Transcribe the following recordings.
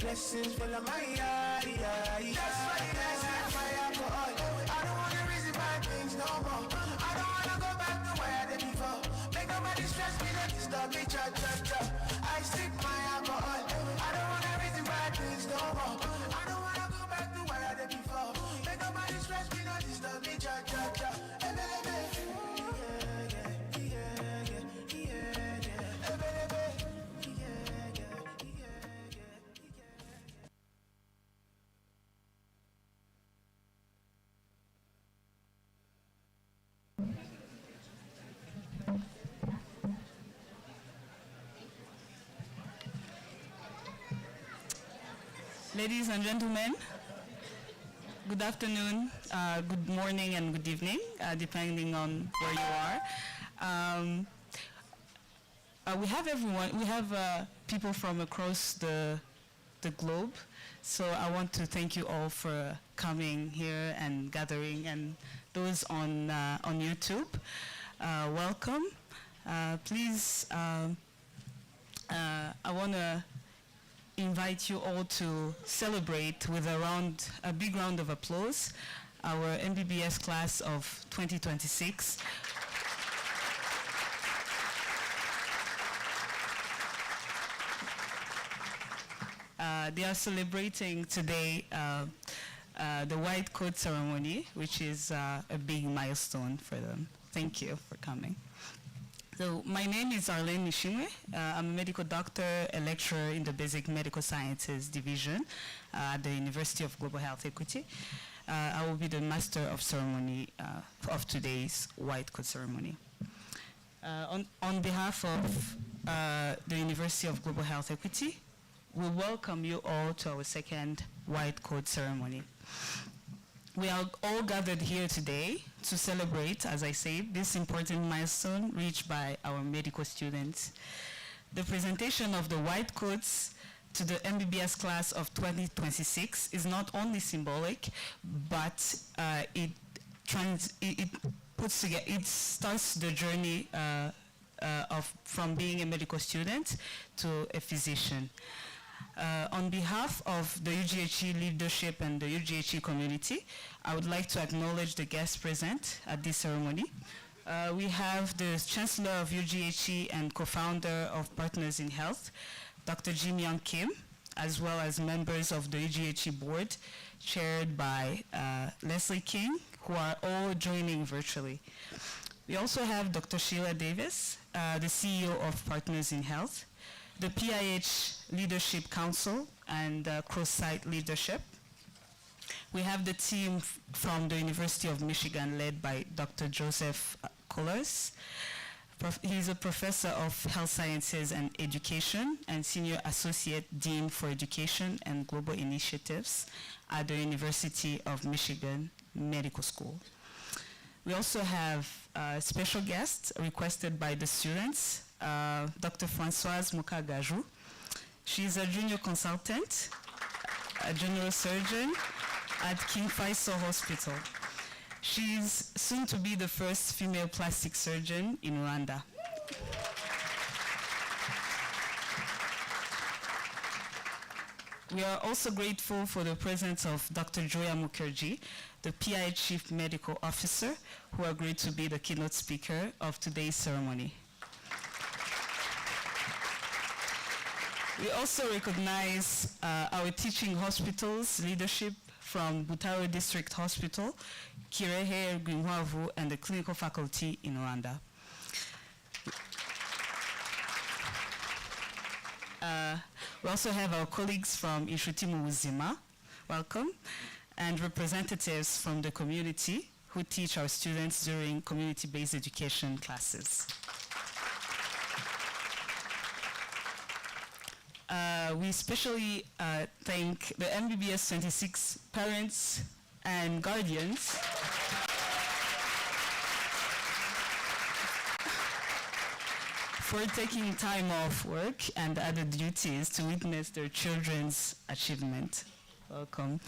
blessings full of my eye. That's why that's my alcohol. I don't wanna reason my things no more. I don't wanna go back to where I did before. Make nobody stress me, let me stop me, cha cha cha. I stick my alcohol. I don't wanna reason my things no more. I don't wanna go back to where I did before. Make nobody stress me, let me stop me, cha cha cha. Ladies and gentlemen, good afternoon, good morning, and good evening, depending on where you are. We have everyone. We have people from across the globe. So I want to thank you all for coming here and gathering, and those on YouTube. Welcome. Please, I want to invite you all to celebrate with a big round of applause our MBBS class of 2026. They are celebrating today the white coat ceremony, which is a big milestone for them. Thank you for coming. So my name is Arlene Nishimwe. I'm a medical doctor, a lecturer in the Basic Medical Sciences Division at the University of Global Health Equity. I will be the master of ceremony of today's white coat ceremony. On behalf of the University of Global Health Equity, we welcome you all to our second white coat ceremony. We are all gathered here today to celebrate, as I said, this important milestone reached by our medical students. The presentation of the white coats to the MBBS class of 2026 is not only symbolic, but it starts the journey from being a medical student to a physician. On behalf of the UGHE leadership and the UGHE community, I would like to acknowledge the guests present at this ceremony. We have the Chancellor of UGHE and co-founder of Partners in Health, Dr. Yong Kim, as well as members of the UGHE board, chaired by Leslie King, who are all joining virtually. We also have Dr. Sheila Davis, the CEO of Partners in Health, the PIH Leadership Council and cross-site leadership. We have the team from the University of Michigan led by Dr. Joseph Kolars. He's a professor of health sciences and education and senior associate dean for education and global initiatives at the University of Michigan Medical School. We also have special guests requested by the students, Dr. Francoise Mukagaju. She's a junior consultant, a general surgeon at King Faisal Hospital. She's soon to be the first female plastic surgeon in Rwanda. We are also grateful for the presence of Dr. Joia Mukherjee, the PI Chief Medical Officer, who agreed to be the keynote speaker of today's ceremony. We also recognize our teaching hospitals leadership from Butaro District Hospital, Kirehe Gwimwavu, and the clinical faculty in Rwanda. We also have our colleagues from Inshuti Mubuzima, welcome, and representatives from the community who teach our students during community-based education classes. We especially thank the MBBS 26 parents and guardians for taking time off work and other duties to witness their children's achievement. Welcome.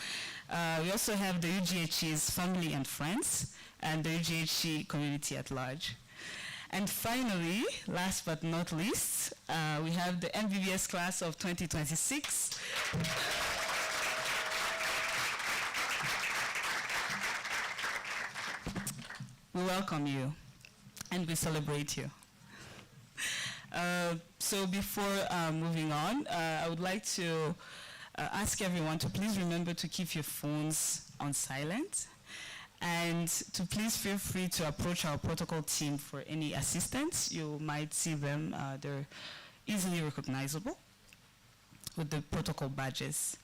We also have the UGHE's family and friends and the UGHE community at large. And finally, last but not least, we have the MBBS class of 2026. we welcome you and we celebrate you. So before moving on, I would like to ask everyone to please remember to keep your phones on silent and to please feel free to approach our protocol team for any assistance. You might see them, they're easily recognizable with the protocol badges.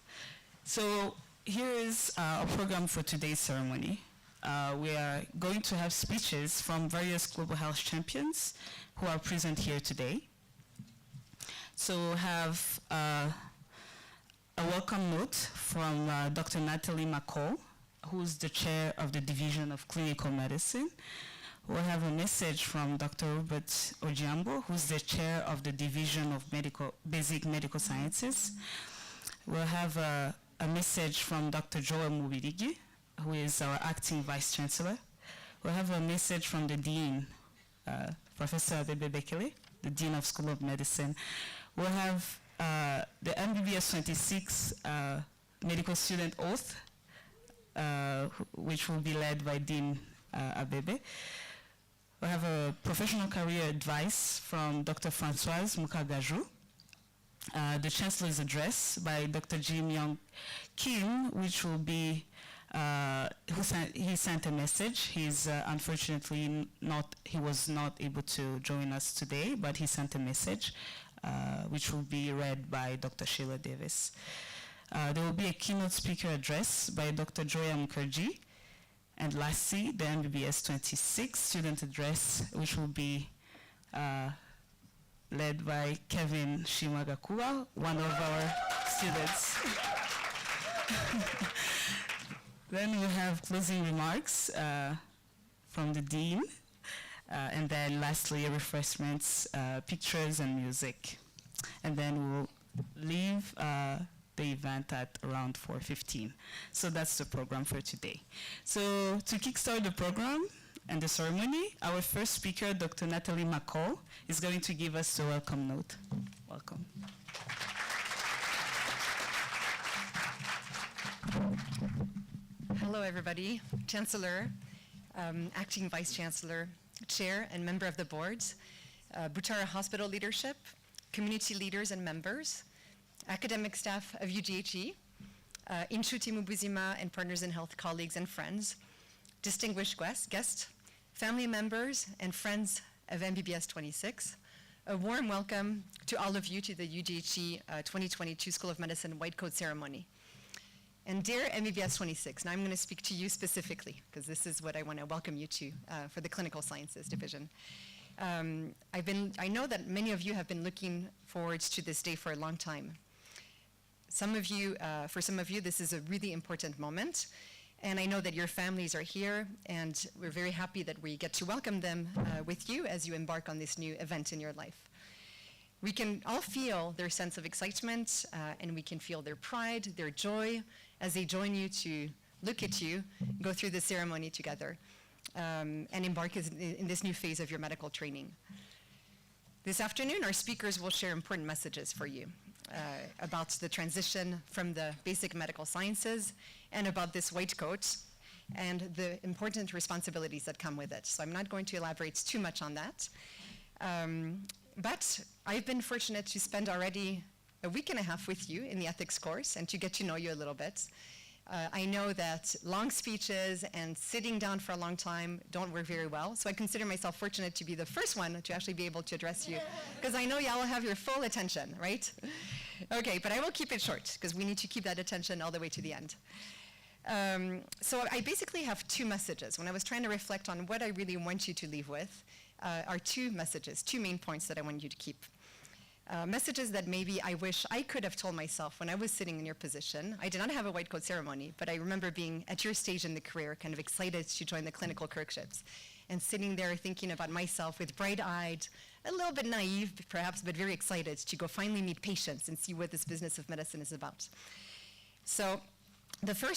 So here is our program for today's ceremony. We are going to have speeches from various global health champions who are present here today. So we'll have a welcome note from Dr. Natalie McCall, who's the chair of the Division of Clinical Medicine. We'll have a message from Dr. Robert Ojiambo, who's the chair of the Division of Basic Medical Sciences. We'll have a message from Dr. Joia Mubiligi, who is our acting vice chancellor. We'll have a message from the dean, Professor Abebe Bekele, the dean of School of Medicine. We'll have the MBBS 26 medical student oath, which will be led by Dean Abebe. We'll have a professional career advice from Dr. Francoise Mukagaju. The Chancellor's address by Dr. Yong Kim, which will be he sent a message. He's unfortunately he was not able to join us today, but he sent a message which will be read by Dr. Sheila Davis. There will be a keynote speaker address by Dr. Joia Mukherjee. And lastly, the MBBS 26 student address, which will be led by Kevin Shimwa Gakuba, one of our students. Then we have closing remarks from the dean, and then lastly, refreshments, pictures, and music. And then we'll leave the event at around 4:15. So that's the program for today. So to kickstart the program and the ceremony, our first speaker, Dr. Natalie McCall, is going to give us the welcome note. Welcome. Hello, everybody. Chancellor, Acting Vice Chancellor, Chair, and member of the boards, Butara Hospital leadership, community leaders and members, academic staff of UGHE, Inshuti Mubuzima and Partners in Health colleagues and friends, distinguished guests, family members and friends of MBBS 26, a warm welcome to all of you to the UGHE 2022 School of Medicine White Coat Ceremony. And dear MBBS 26, now I'm going to speak to you specifically, because this is what I want to welcome you to for the Clinical Sciences Division. I know that many of you have been looking forward to this day for a long time. For some of you, this is a really important moment, and I know that your families are here, and we're very happy that we get to welcome them with you as you embark on this new event in your life. We can all feel their sense of excitement, and we can feel their pride, their joy, as they join you to look at you, go through the ceremony together, and embark in this new phase of your medical training. This afternoon, our speakers will share important messages for you about the transition from the basic medical sciences and about this white coat and the important responsibilities that come with it. So I'm not going to elaborate too much on that. But I've been fortunate to spend already a week and a half with you in the ethics course and to get to know you a little bit. I know that long speeches and sitting down for a long time don't work very well, so I consider myself fortunate to be the first one to actually be able to address you, because I know y'all will have your full attention, right? Okay, but I will keep it short, because we need to keep that attention all the way to the end. So I basically have two messages. When I was trying to reflect on what I really want you to leave with, are two messages, two main points that I want you to keep. Messages that maybe I wish I could have told myself when I was sitting in your position. I did not have a white coat ceremony, but I remember being at your stage in the career, kind of excited to join the clinical clerkships, and sitting there thinking about myself with bright-eyed, a little bit naive perhaps, but very excited to go finally meet patients and see what this business of medicine is about. So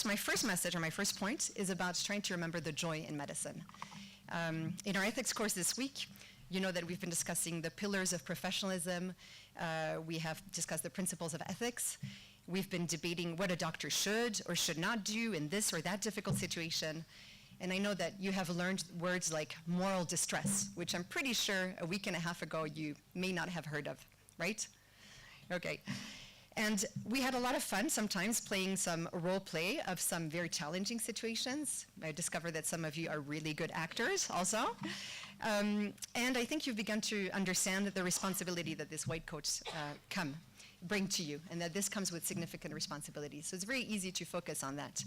my first message, or my first point, is about trying to remember the joy in medicine. In our ethics course this week, you know that we've been discussing the pillars of professionalism. We have discussed the principles of ethics. We've been debating what a doctor should or should not do in this or that difficult situation. And I know that you have learned words like moral distress, which I'm pretty sure a week and a half ago you may not have heard of, right? Okay. And we had a lot of fun sometimes playing some role play of some very challenging situations. I discovered that some of you are really good actors also. And I think you've begun to understand the responsibility that this white coats bring to you, and that this comes with significant responsibilities. So it's very easy to focus on that.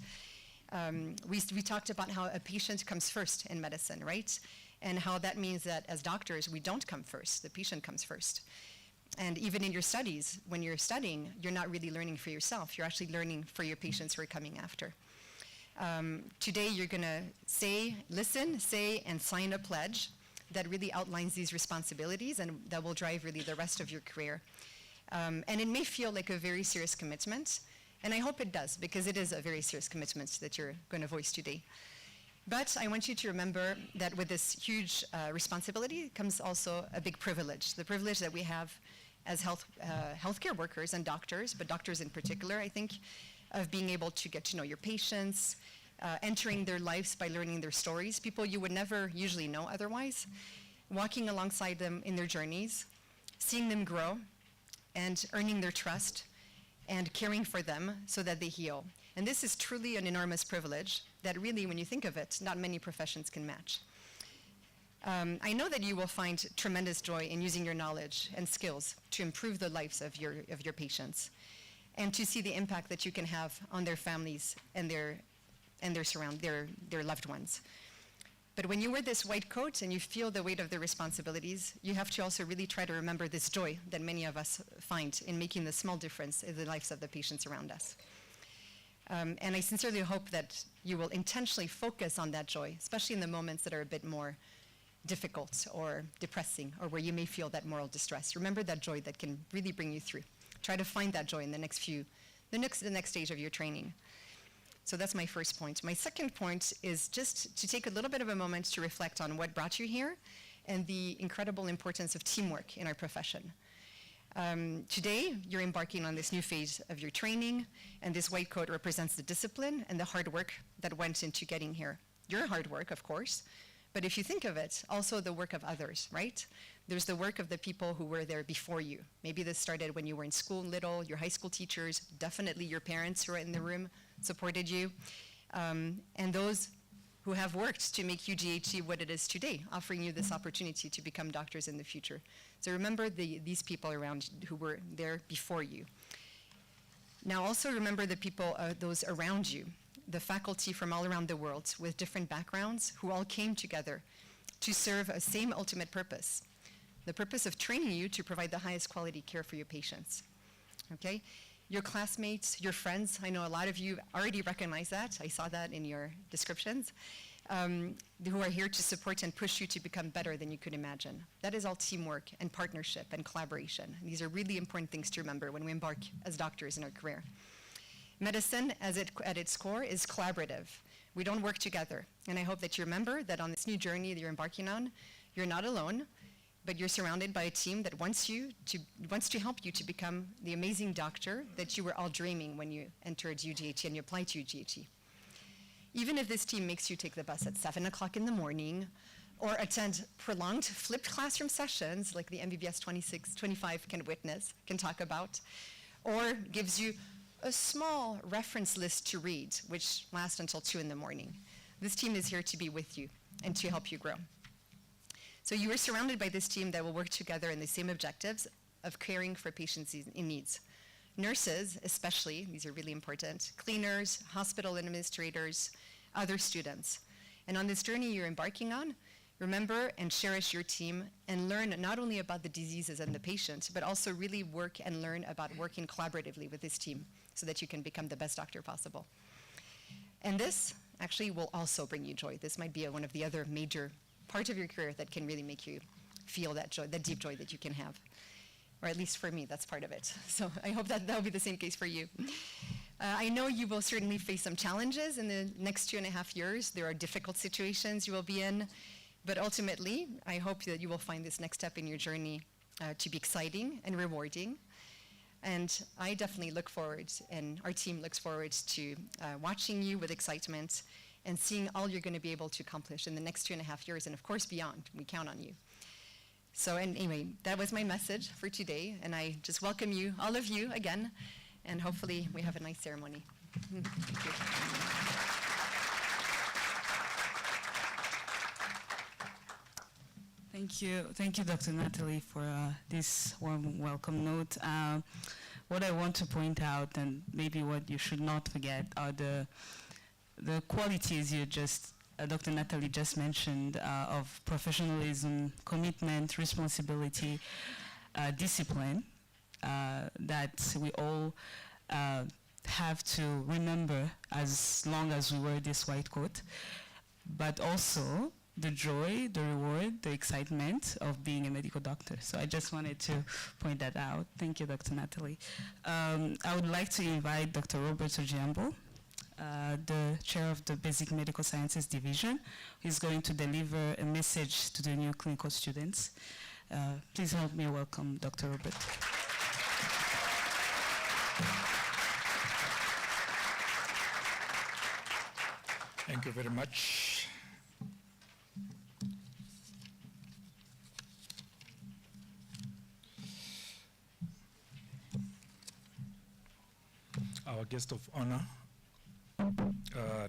We talked about how a patient comes first in medicine, right? And how that means that as doctors, we don't come first, the patient comes first. And even in your studies, when you're studying, you're not really learning for yourself, you're actually learning for your patients who are coming after. Today you're gonna listen, say, and sign a pledge that really outlines these responsibilities and that will drive really the rest of your career. And it may feel like a very serious commitment, and I hope it does, because it is a very serious commitment that you're going to voice today. But I want you to remember that with this huge responsibility comes also a big privilege, the privilege that we have as healthcare workers and doctors, but doctors in particular, I think, of being able to get to know your patients, entering their lives by learning their stories, people you would never usually know otherwise, walking alongside them in their journeys, seeing them grow, and earning their trust, and caring for them so that they heal. And this is truly an enormous privilege that really, when you think of it, not many professions can match. I know that you will find tremendous joy in using your knowledge and skills to improve the lives of your patients, and to see the impact that you can have on their families and their loved ones. But when you wear this white coat and you feel the weight of the responsibilities, you have to also really try to remember this joy that many of us find in making the small difference in the lives of the patients around us. And I sincerely hope that you will intentionally focus on that joy, especially in the moments that are a bit more difficult or depressing, or where you may feel that moral distress. Remember that joy that can really bring you through. Try to find that joy in the next stage of your training. So that's my first point. My second point is just to take a little bit of a moment to reflect on what brought you here and the incredible importance of teamwork in our profession. Today, you're embarking on this new phase of your training, and this white coat represents the discipline and the hard work that went into getting here. Your hard work, of course, but if you think of it, also the work of others, right? There's the work of the people who were there before you. Maybe this started when you were in school little, your high school teachers, definitely your parents who are in the room supported you, and those who have worked to make UGHE what it is today, offering you this opportunity to become doctors in the future. So remember these people around who were there before you. Now also remember the people, those around you, the faculty from all around the world with different backgrounds who all came together to serve a same ultimate purpose, the purpose of training you to provide the highest quality care for your patients, okay? Your classmates, your friends, I know a lot of you already recognize that. I saw that in your descriptions, who are here to support and push you to become better than you could imagine. That is all teamwork and partnership and collaboration. These are really important things to remember when we embark as doctors in our career. Medicine, at its core, is collaborative. We don't work together. And I hope that you remember that on this new journey that you're embarking on, you're not alone, but you're surrounded by a team that wants to help you to become the amazing doctor that you were all dreaming when you entered UGHE and you applied to UGHE. Even if this team makes you take the bus at 7 o'clock in the morning, or attend prolonged flipped classroom sessions like the MBBS 25 can talk about, or gives you a small reference list to read, which lasts until 2 in the morning. This team is here to be with you and to help you grow. So you are surrounded by this team that will work together in the same objectives of caring for patients in needs. Nurses, especially, these are really important, cleaners, hospital administrators, other students. And on this journey you're embarking on, remember and cherish your team and learn not only about the diseases and the patients, but also really work and learn about working collaboratively with this team so that you can become the best doctor possible. And this actually will also bring you joy. This might be one of the other major part of your career that can really make you feel that joy, that deep joy that you can have. Or at least for me, that's part of it. So I hope that will be the same case for you. I know you will certainly face some challenges in the next 2.5 years. There are difficult situations you will be in, but ultimately, I hope that you will find this next step in your journey to be exciting and rewarding. And I definitely look forward, and our team looks forward to watching you with excitement and seeing all you're going to be able to accomplish in the next 2.5 years, and of course beyond. We count on you. So anyway, that was my message for today, and I just welcome you, all of you, again, and hopefully we have a nice ceremony. Thank you. Thank you, Dr. Natalie, for this warm welcome note. What I want to point out, and maybe what you should not forget, are the qualities you just, Dr. Natalie just mentioned, of professionalism, commitment, responsibility, discipline, that we all have to remember as long as we wear this white coat, but also the joy, the reward, the excitement of being a medical doctor. So I just wanted to point that out. Thank you, Dr. Natalie. I would like to invite Dr. Robert Ojiambo, the chair of the Basic Medical Sciences Division, who is going to deliver a message to the new clinical students. Please help me welcome Dr. Robert. Thank you very much. Our guest of honor,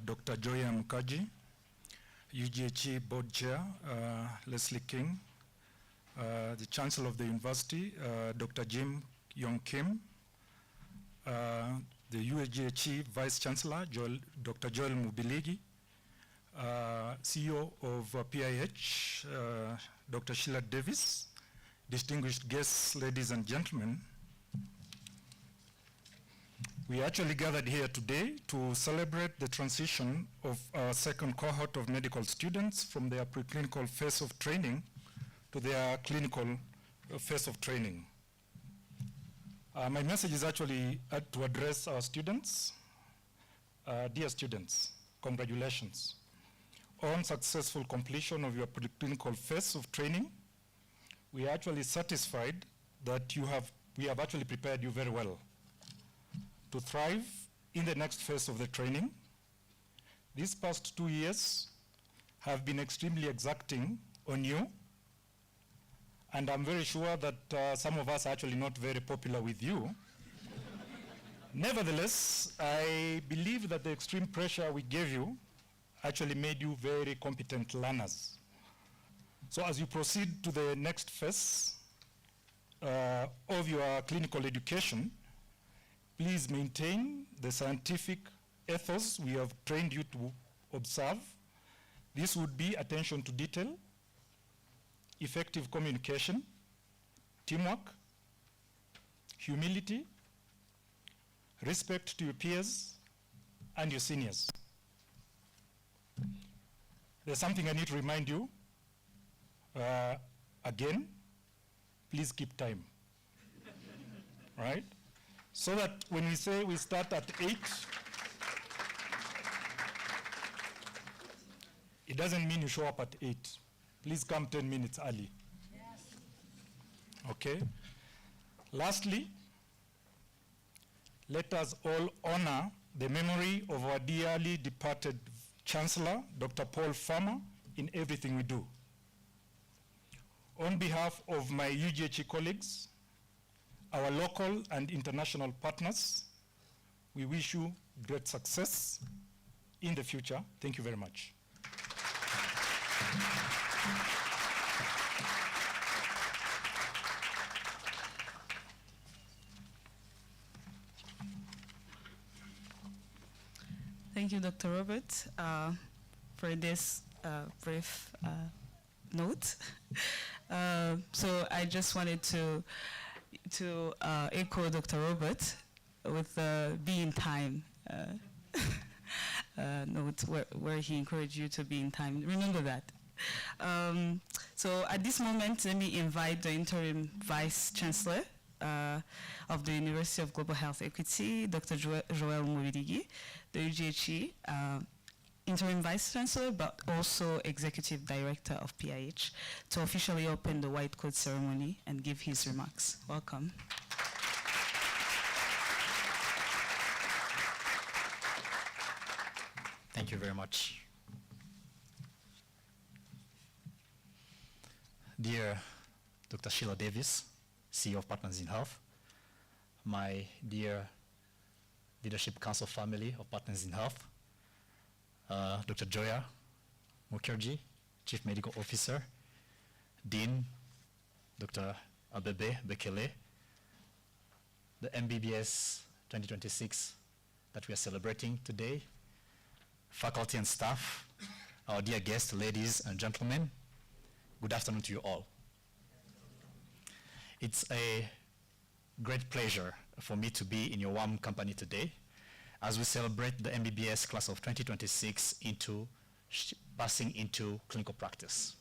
Dr. Joia Mukherjee, UGHE Board Chair, Leslie King, the Chancellor of the University, Dr. Yong, the UGHE Vice Chancellor, Dr. Joel Mubiligi, CEO of PIH, Dr. Sheila Davis, distinguished guests, ladies and gentlemen. We actually gathered here today to celebrate the transition of our second cohort of medical students from their preclinical phase of training to their clinical phase of training. My message is actually to address our students. Dear students, congratulations on successful completion of your preclinical phase of training. We are actually satisfied that we have actually prepared you very well to thrive in the next phase of the training. These past 2 years have been extremely exacting on you, and I'm very sure that some of us are actually not very popular with you. Nevertheless, I believe that the extreme pressure we gave you actually made you very competent learners. So as you proceed to the next phase of your clinical education, please maintain the scientific ethos we have trained you to observe. This would be attention to detail, effective communication, teamwork, humility, respect to your peers and your seniors. There's something I need to remind you. Again, please keep time. Right? So that when we say we start at 8, it doesn't mean you show up at 8. Please come 10 minutes early. Yes. Okay? Lastly, let us all honor the memory of our dearly departed Chancellor, Dr. Paul Farmer, in everything we do. On behalf of my UGHE colleagues, our local and international partners, we wish you great success in the future. Thank you very much. Thank you, Dr. Robert, for this brief note. So I just wanted to echo Dr. Robert with the be in time note where he encouraged you to be in time. Remember that. So at this moment, let me invite the Interim Vice Chancellor of the University of Global Health Equity, Dr. Joel Mubiligi, the UGHE Interim Vice Chancellor, but also Executive Director of PIH, to officially open the white coat ceremony and give his remarks. Welcome. Thank you very much. dear Dr. Sheila Davis, CEO of Partners in Health, my dear Leadership Council family of Partners in Health, Dr. Joia, Mukherjee, Chief Medical Officer, Dean, Dr. Abebe, Bekele, the MBBS 2026 that we are celebrating today, faculty and staff, our dear guests, ladies and gentlemen, good afternoon to you all. It's a great pleasure for me to be in your warm company today as we celebrate the MBBS class of 2026 passing into clinical practice.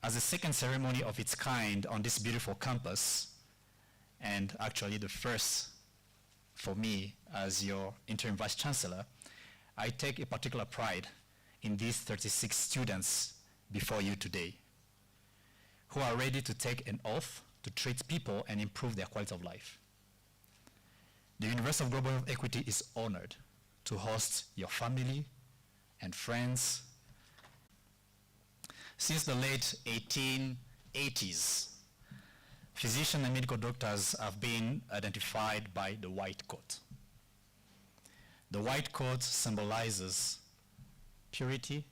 As the second ceremony of its kind on this beautiful campus, and actually the first for me as your interim vice chancellor, I take a particular pride in these 36 students before you today, who are ready to take an oath to treat people and improve their quality of life. The University of Global Health Equity is honored to host your family and friends. Since the late 1880s, physicians and medical doctors have been identified by the white coat. The white coat symbolizes purity,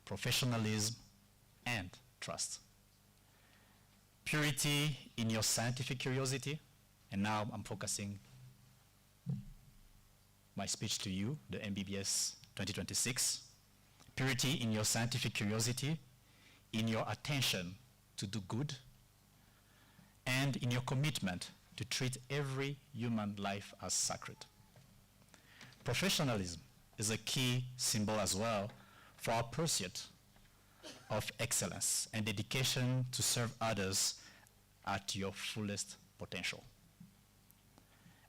professionalism, and trust. Purity in your scientific curiosity, and now I'm focusing my speech to you, the MBBS 2026. Purity in your scientific curiosity, in your attention to do good, and in your commitment to treat every human life as sacred. Professionalism is a key symbol as well for our pursuit of excellence and dedication to serve others at your fullest potential.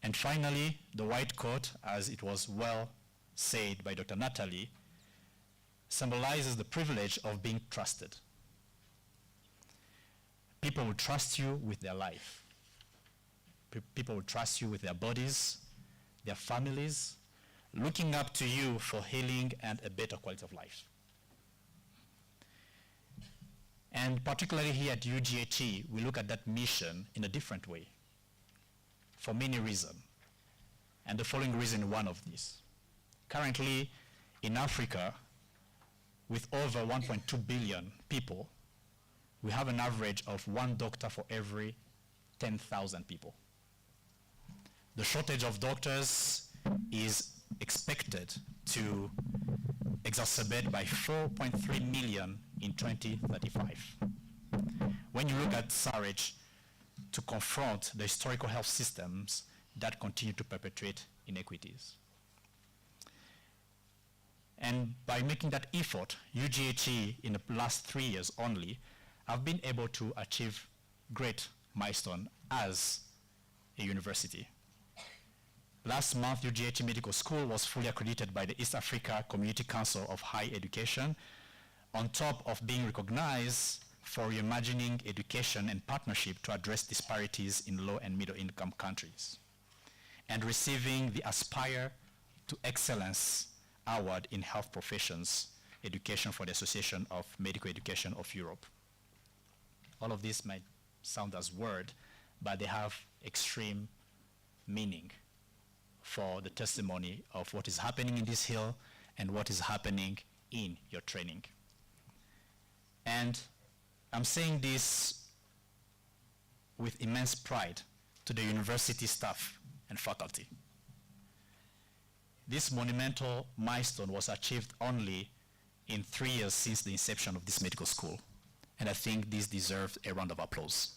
And finally, the white coat, as it was well said by Dr. Natalie, symbolizes the privilege of being trusted. People will trust you with their life. People will trust you with their bodies, their families, looking up to you for healing and a better quality of life. And particularly here at UGHE, we look at that mission in a different way for many reasons. And the following reason, one of these. Currently, in Africa, with over 1.2 billion people, we have an average of 1 doctor for every 10,000 people. The shortage of doctors is expected to exacerbate by 4.3 million in 2035. When you look at SARH to confront the historical health systems that continue to perpetuate inequities. And by making that effort, UGHE in the last 3 years only have been able to achieve great milestone as a university. Last month, UGHE Medical School was fully accredited by the East Africa Community Council of Higher Education, on top of being recognized for reimagining education and partnership to address disparities in low and middle income countries, and receiving the Aspire to Excellence Award in Health Professions Education for the Association of Medical Education of Europe. All of this might sound as word, but they have extreme meaning for the testimony of what is happening in this hill and what is happening in your training. And I'm saying this with immense pride to the university staff and faculty. This monumental milestone was achieved only in 3 years since the inception of this medical school. And I think this deserves a round of applause.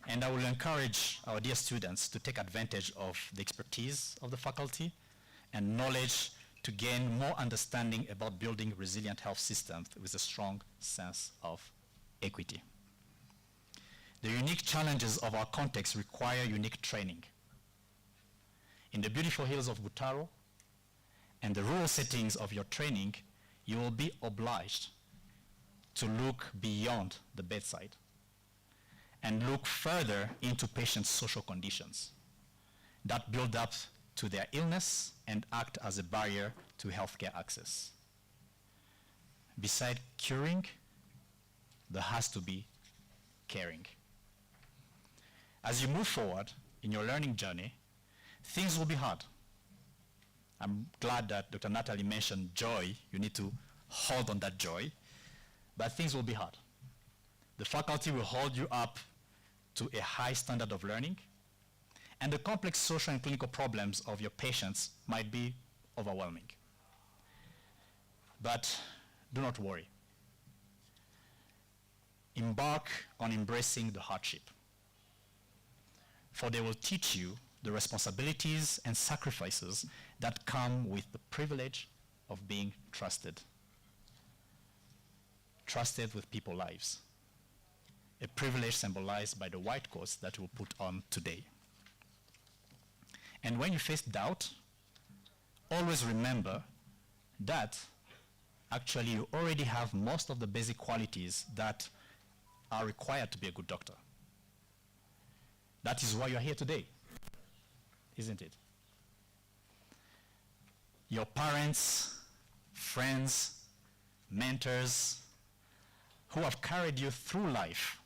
And I will encourage our dear students to take advantage of the expertise of the faculty and knowledge to gain more understanding about building resilient health systems with a strong sense of equity. The unique challenges of our context require unique training. In the beautiful hills of Butaro and the rural settings of your training, you will be obliged to look beyond the bedside and look further into patients' social conditions that build up to their illness and act as a barrier to healthcare access. Beside curing, there has to be caring. As you move forward in your learning journey, things will be hard. I'm glad that Dr. Natalie mentioned joy. You need to hold on that joy, but things will be hard. The faculty will hold you up to a high standard of learning, and the complex social and clinical problems of your patients might be overwhelming. But do not worry. Embark on embracing the hardship, for they will teach you the responsibilities and sacrifices that come with the privilege of being trusted. Trusted with people's lives. A privilege symbolized by the white coats that we'll put on today. And when you face doubt, always remember that actually you already have most of the basic qualities that are required to be a good doctor. That is why you're here today, isn't it? Your parents, friends, mentors who have carried you through life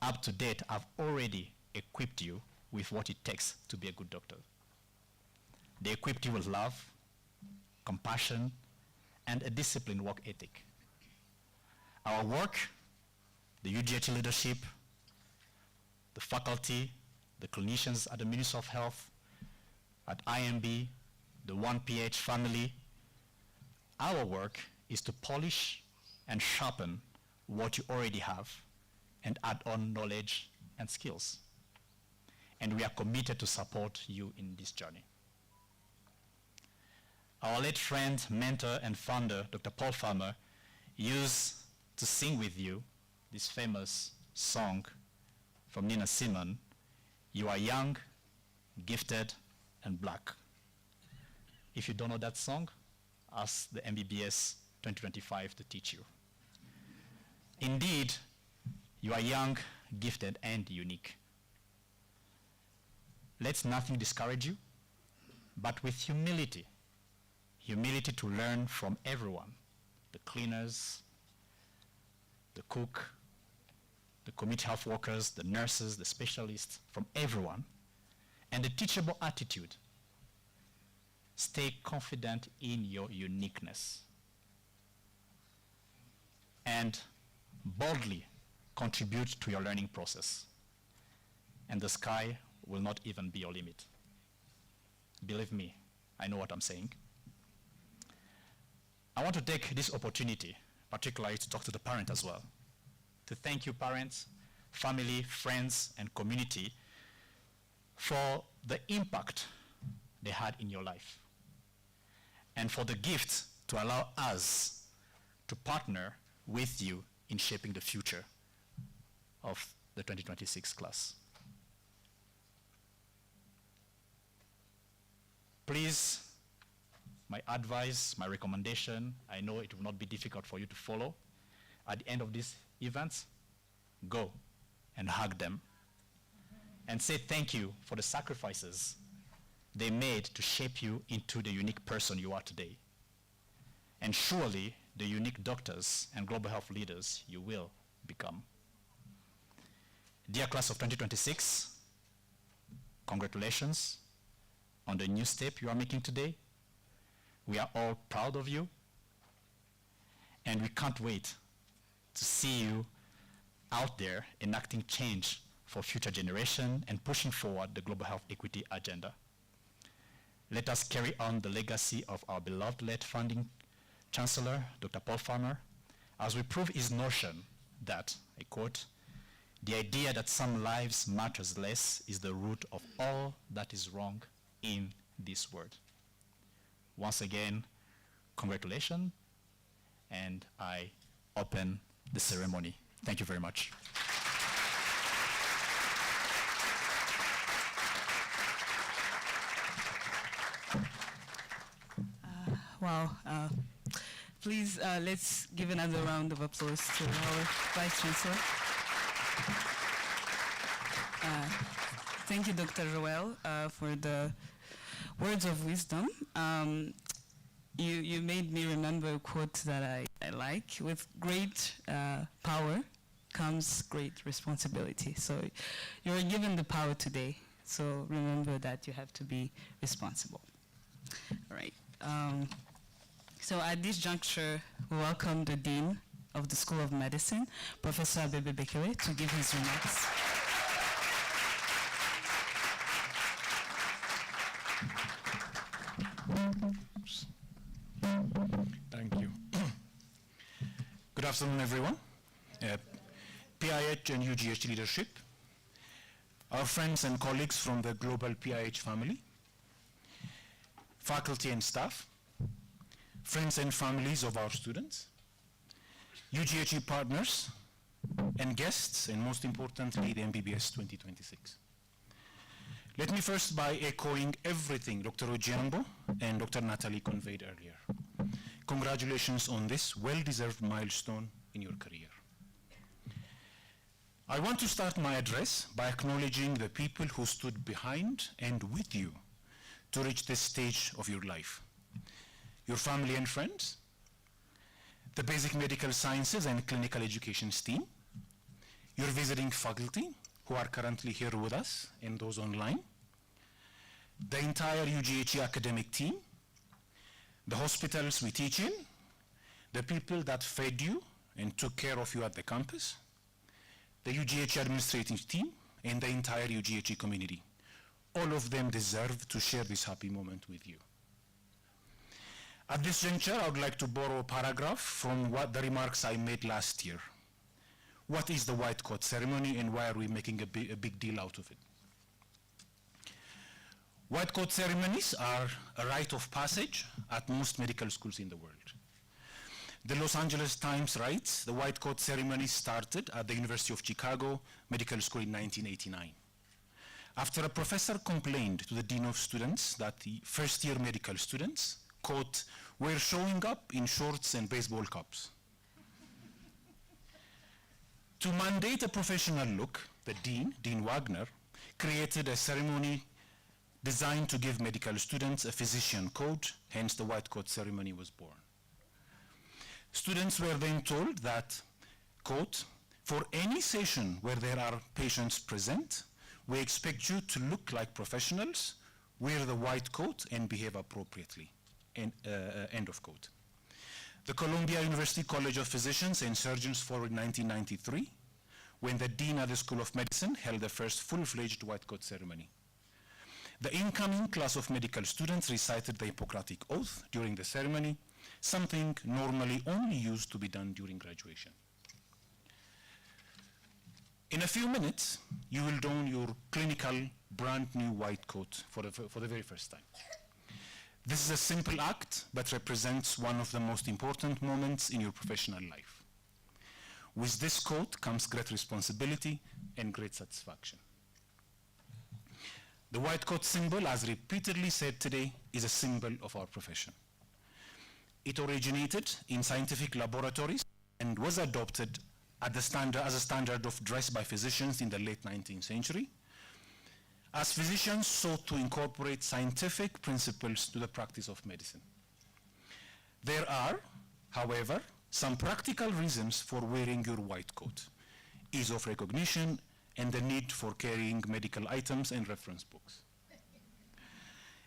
up to date have already equipped you with what it takes to be a good doctor. They equipped you with love, compassion, and a disciplined work ethic. Our work, the UGHE leadership, the faculty, the clinicians at the Ministry of Health, at IMB, the 1PH family, our work is to polish and sharpen what you already have and add on knowledge and skills. And we are committed to support you in this journey. Our late friend, mentor, and founder, Dr. Paul Farmer, used to sing with you this famous song from Nina Simone, "You are young, gifted, and black." If you don't know that song, ask the MBBS 2025 to teach you. Indeed, you are young, gifted, and unique. Let nothing discourage you, but with humility. Humility to learn from everyone, the cleaners, the cook, the community health workers, the nurses, the specialists, from everyone, and a teachable attitude. Stay confident in your uniqueness and boldly contribute to your learning process, and the sky will not even be your limit. Believe me, I know what I'm saying. I want to take this opportunity, particularly to talk to the parent as well, to thank you parents, family, friends, and community for the impact they had in your life, and for the gift to allow us to partner with you in shaping the future of the 2026 class. Please, my advice, my recommendation, I know it will not be difficult for you to follow. At the end of these events, go and hug them and say thank you for the sacrifices they made to shape you into the unique person you are today. And surely the unique doctors and global health leaders you will become. Dear class of 2026, congratulations on the new step you are making today. We are all proud of you, and we can't wait to see you out there enacting change for future generation and pushing forward the global health equity agenda. Let us carry on the legacy of our beloved late founding Chancellor, Dr. Paul Farmer, as we prove his notion that, I quote, "The idea that some lives matters less is the root of all that is wrong in this world." Once again, congratulations, and I open the ceremony. Thank you very much. Wow. Please, let's give another round of applause to our Vice Chancellor. Thank you, Dr. Joel, for the words of wisdom. You made me remember a quote that I like. With great power comes great responsibility. So you're given the power today. So remember that you have to be responsible. All right. So at this juncture, we welcome the Dean of the School of Medicine, Professor Abebe Bekele, to give his remarks. Thank you. Good afternoon, everyone. PIH and UGHE leadership, our friends and colleagues from the global PIH family, faculty and staff, friends and families of our students, UGHE partners, and guests, and most importantly, the MBBS 2026. Let me first by echoing everything Dr. Ojiambo and Dr. Natalie conveyed earlier. Congratulations on this well-deserved milestone in your career. I want to start my address by acknowledging the people who stood behind and with you to reach this stage of your life. Your family and friends, the basic medical sciences and clinical education team, your visiting faculty who are currently here with us and those online, the entire UGHE academic team, the hospitals we teach in, the people that fed you and took care of you at the campus, the UGHE administrative team, and the entire UGHE community. All of them deserve to share this happy moment with you. At this juncture, I would like to borrow a paragraph from the remarks I made last year. What is the white coat ceremony and why are we making a big deal out of it? White coat ceremonies are a rite of passage at most medical schools in the world. The Los Angeles Times writes, the white coat ceremony started at the University of Chicago Medical School in 1989. After a professor complained to the dean of students that the first-year medical students, quote, were showing up in shorts and baseball caps. To mandate a professional look, the dean, Dean Wagner, created a ceremony designed to give medical students a physician code, hence the white coat ceremony was born. Students were then told that, quote, for any session where there are patients present, we expect you to look like professionals, wear the white coat, and behave appropriately, end of quote. The Columbia University College of Physicians and Surgeons formed in 1993, when the dean of the School of Medicine held the first full-fledged white coat ceremony. The incoming class of medical students recited the Hippocratic Oath during the ceremony, something normally only used to be done during graduation. In a few minutes, you will don your clinical brand new white coat for the very first time. This is a simple act, but represents one of the most important moments in your professional life. With this coat comes great responsibility and great satisfaction. The white coat symbol, as repeatedly said today, is a symbol of our profession. It originated in scientific laboratories and was adopted as a standard of dress by physicians in the late 19th century, as physicians sought to incorporate scientific principles to the practice of medicine. There are, however, some practical reasons for wearing your white coat: ease of recognition and the need for carrying medical items and reference books.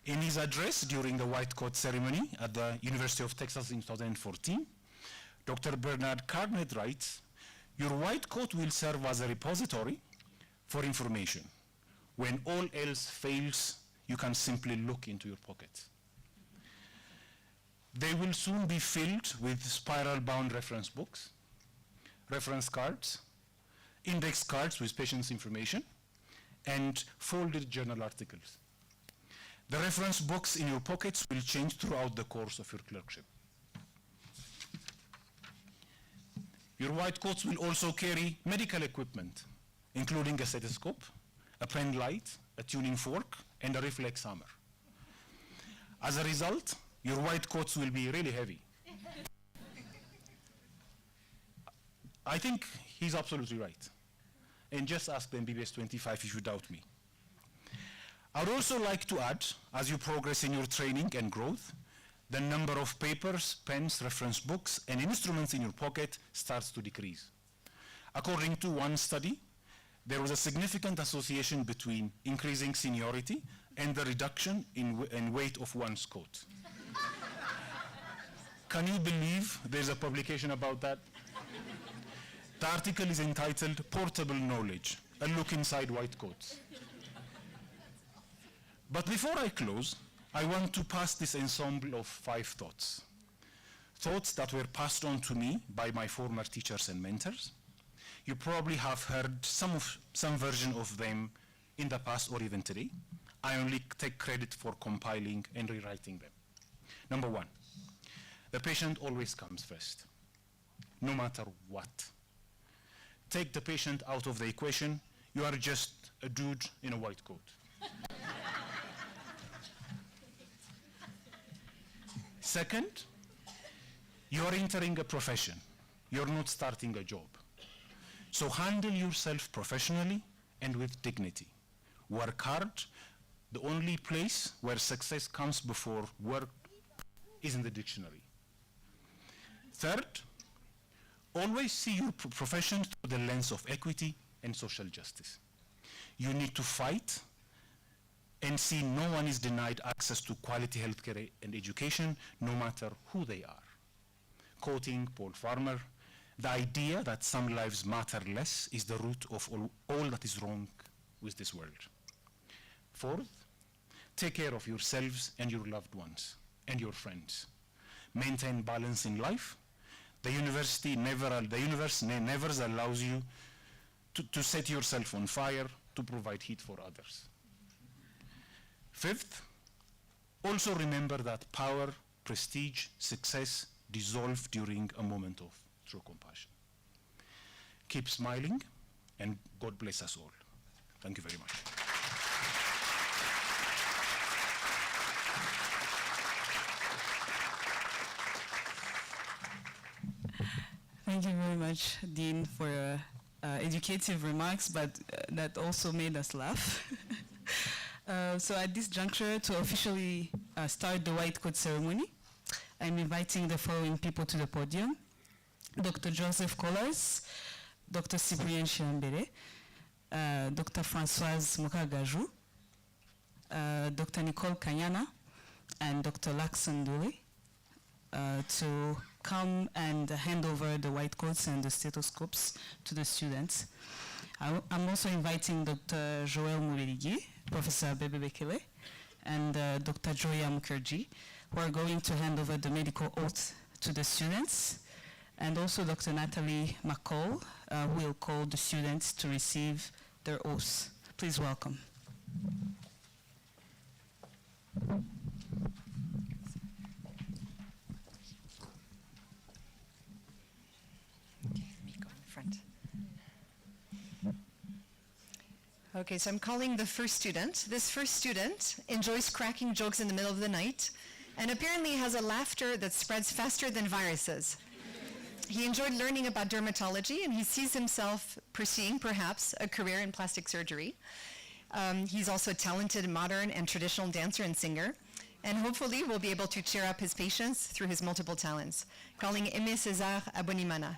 In his address during the white coat ceremony at the University of Texas in 2014, Dr. Bernard Carnett writes, your white coat will serve as a repository for information. When all else fails, you can simply look into your pockets. They will soon be filled with spiral-bound reference books, reference cards, index cards with patient's information, and folded journal articles. The reference books in your pockets will change throughout the course of your clerkship. Your white coats will also carry medical equipment, including a stethoscope, a pen light, a tuning fork, and a reflex hammer. As a result, your white coats will be really heavy. I think he's absolutely right. And just ask the MBBS 25 if you doubt me. I would also like to add, as you progress in your training and growth, the number of papers, pens, reference books, and instruments in your pocket starts to decrease. According to one study, there was a significant association between increasing seniority and the reduction in weight of one's coat. Can you believe there's a publication about that? The article is entitled Portable Knowledge, a look inside white coats. But before I close, I want to pass this ensemble of 5 thoughts. Thoughts that were passed on to me by my former teachers and mentors. You probably have heard some version of them in the past or even today. I only take credit for compiling and rewriting them. Number 1, the patient always comes first, no matter what. Take the patient out of the equation, you are just a dude in a white coat. Second, you are entering a profession. You're not starting a job. So handle yourself professionally and with dignity. Work hard. The only place where success comes before work is in the dictionary. Third, always see your profession through the lens of equity and social justice. You need to fight and see no one is denied access to quality healthcare and education, no matter who they are. Quoting Paul Farmer, the idea that some lives matter less is the root of all that is wrong with this world. Fourth, take care of yourselves and your loved ones and your friends. Maintain balance in life. The universe never allows you to set yourself on fire to provide heat for others. Fifth, also remember that power, prestige, success dissolve during a moment of true compassion. Keep smiling, and God bless us all. Thank you very much. Thank you very much, Dean, for educative remarks, but that also made us laugh. So at this juncture, to officially start the white coat ceremony, I'm inviting the following people to the podium. Dr. Joseph Kolars, Dr. Cyprien Chiambere, Dr. Francoise Mukagaju, Dr. Nicole Kanyana, and Dr. Lakson Dule, to come and hand over the white coats and the stethoscopes to the students. I'm also inviting Dr. Mubiligi, Professor Abebe Bekele, and Dr. Joia Mukherjee, who are going to hand over the medical oath to the students, and also Dr. Natalie, McCall, who will call the students to receive their oaths. Please welcome. Okay, so I'm calling the first student. This first student enjoys cracking jokes in the middle of the night and apparently has a laughter that spreads faster than viruses. He enjoyed learning about dermatology and he sees himself pursuing, perhaps, a career in plastic surgery. He's also a talented modern and traditional dancer and singer, and hopefully will be able to cheer up his patients through his multiple talents. Calling Aimé César Abonimana.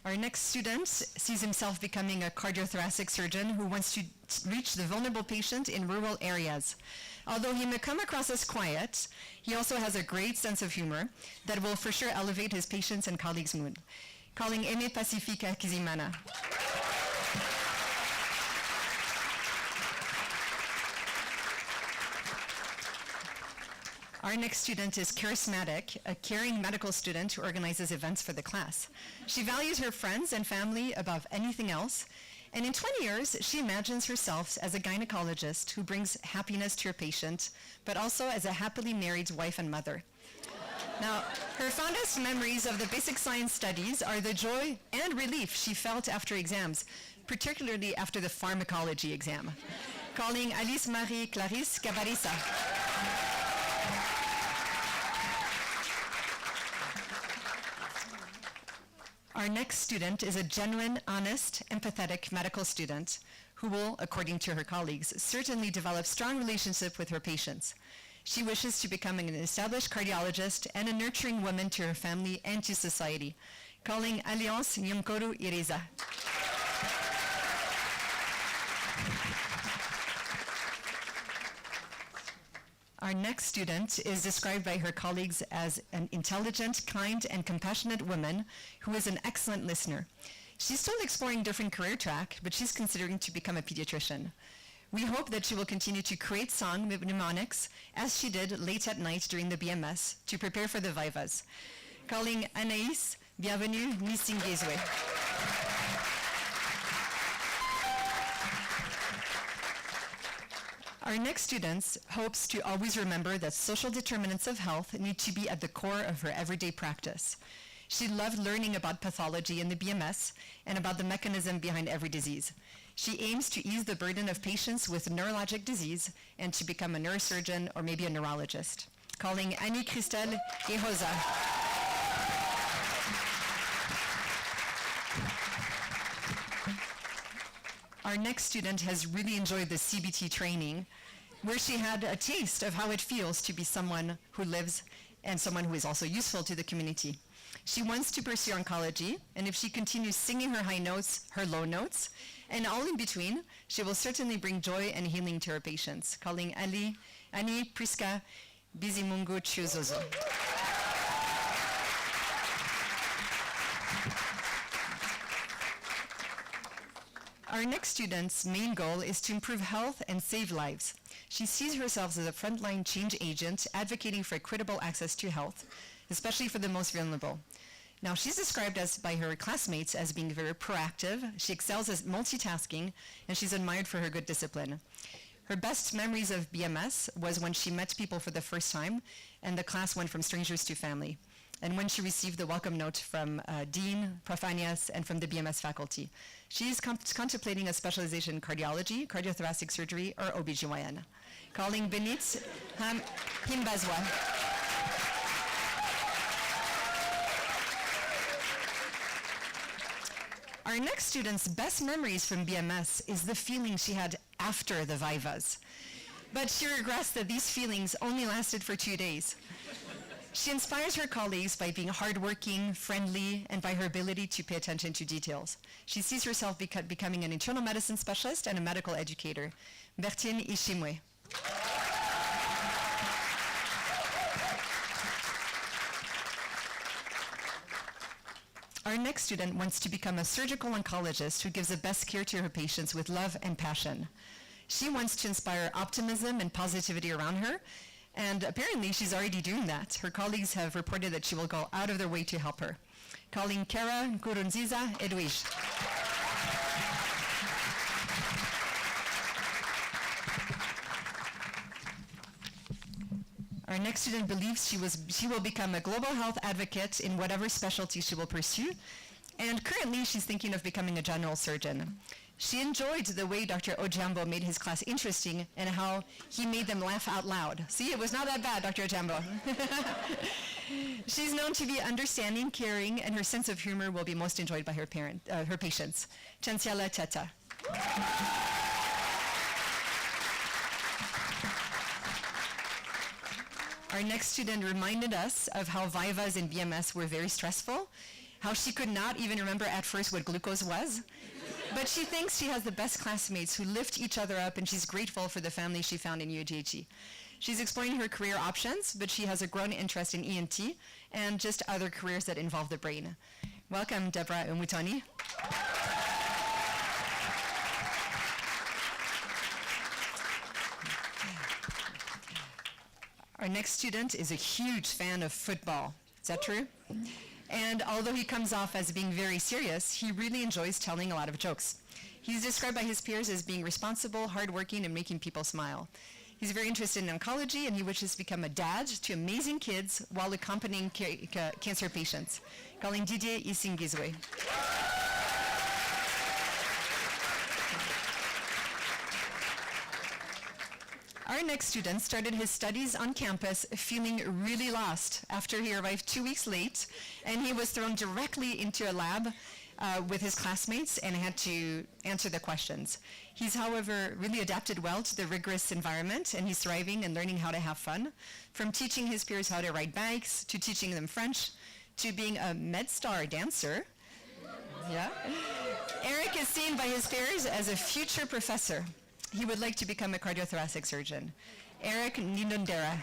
Our next student sees himself becoming a cardiothoracic surgeon who wants to reach the vulnerable patient in rural areas. Although he may come across as quiet, he also has a great sense of humor that will for sure elevate his patients' and colleagues' mood. Calling Aimé Pacifica Kizimana. Our next student is charismatic, a caring medical student who organizes events for the class. She values her friends and family above anything else, and in 20 years, she imagines herself as a gynecologist who brings happiness to her patient, but also as a happily married wife and mother. Now, her fondest memories of the basic science studies are the joy and relief she felt after exams, particularly after the pharmacology exam. Calling Alice Marie Clarisse Cabarissa. Our next student is a genuine, honest, empathetic medical student who will, according to her colleagues, certainly develop strong relationship with her patients. She wishes to become an established cardiologist and a nurturing woman to her family and to society. Calling Alliance Nyamkoru Ireza. Our next student is described by her colleagues as an intelligent, kind, and compassionate woman who is an excellent listener. She's still exploring different career track, but she's considering to become a pediatrician. We hope that she will continue to create song mnemonics as she did late at night during the BMS to prepare for the Vivas. Calling Anaïs, bienvenue, Nisingezwe. Our next student hopes to always remember that social determinants of health need to be at the core of her everyday practice. She loved learning about pathology in the BMS and about the mechanism behind every disease. She aims to ease the burden of patients with neurologic disease and to become a neurosurgeon or maybe a neurologist. Calling Annie Christelle Ehoza. Our next student has really enjoyed the CBT training, where she had a taste of how it feels to be someone who lives and someone who is also useful to the community. She wants to pursue oncology, and if she continues singing her high notes, her low notes, and all in between, she will certainly bring joy and healing to her patients. Calling Annie Priska Bizimungu Chuzozo. Our next student's main goal is to improve health and save lives. She sees herself as a frontline change agent advocating for equitable access to health, especially for the most vulnerable. Now, she's described by her classmates as being very proactive. She excels at multitasking, and she's admired for her good discipline. Her best memories of BMS was when she met people for the first time, and the class went from strangers to family, and when she received the welcome note from Dean Profanias and from the BMS faculty. She is contemplating a specialization in cardiology, cardiothoracic surgery, or OBGYN. Calling Benit Himbazwa. Our next student's best memories from BMS is the feeling she had after the Vivas. But she regrets that these feelings only lasted for 2 days. She inspires her colleagues by being hardworking, friendly, and by her ability to pay attention to details. She sees herself becoming an internal medicine specialist and a medical educator. Bertine Nishimwe. Our next student wants to become a surgical oncologist who gives the best care to her patients with love and passion. She wants to inspire optimism and positivity around her, and apparently she's already doing that. Her colleagues have reported that she will go out of their way to help her. Calling Kara Gurunziza Edwige. Our next student believes she will become a global health advocate in whatever specialty she will pursue, and currently she's thinking of becoming a general surgeon. She enjoyed the way Dr. Ojiambo made his class interesting and how he made them laugh out loud. See, it was not that bad, Dr. Ojiambo. She's known to be understanding, caring, and her sense of humor will be most enjoyed by her patients. Chancellor Teta. Our next student reminded us of how Vivas and BMS were very stressful, how she could not even remember at first what glucose was. But she thinks she has the best classmates who lift each other up, and she's grateful for the family she found in UGHE. She's exploring her career options, but she has a growing interest in ENT and just other careers that involve the brain. Welcome, Deborah Umutoni. Our next student is a huge fan of football. Is that true? And although he comes off as being very serious, he really enjoys telling a lot of jokes. He's described by his peers as being responsible, hardworking, and making people smile. He's very interested in oncology, and he wishes to become a dad to amazing kids while accompanying cancer patients. Calling Didier Isingizwe. Our next student started his studies on campus feeling really lost after he arrived 2 weeks late, and he was thrown directly into a lab with his classmates and had to answer the questions. He's, however, really adapted well to the rigorous environment, and he's thriving and learning how to have fun, from teaching his peers how to ride bikes, to teaching them French, to being a MedStar dancer. Yeah. Eric is seen by his peers as a future professor. He would like to become a cardiothoracic surgeon. Eric Nindondera.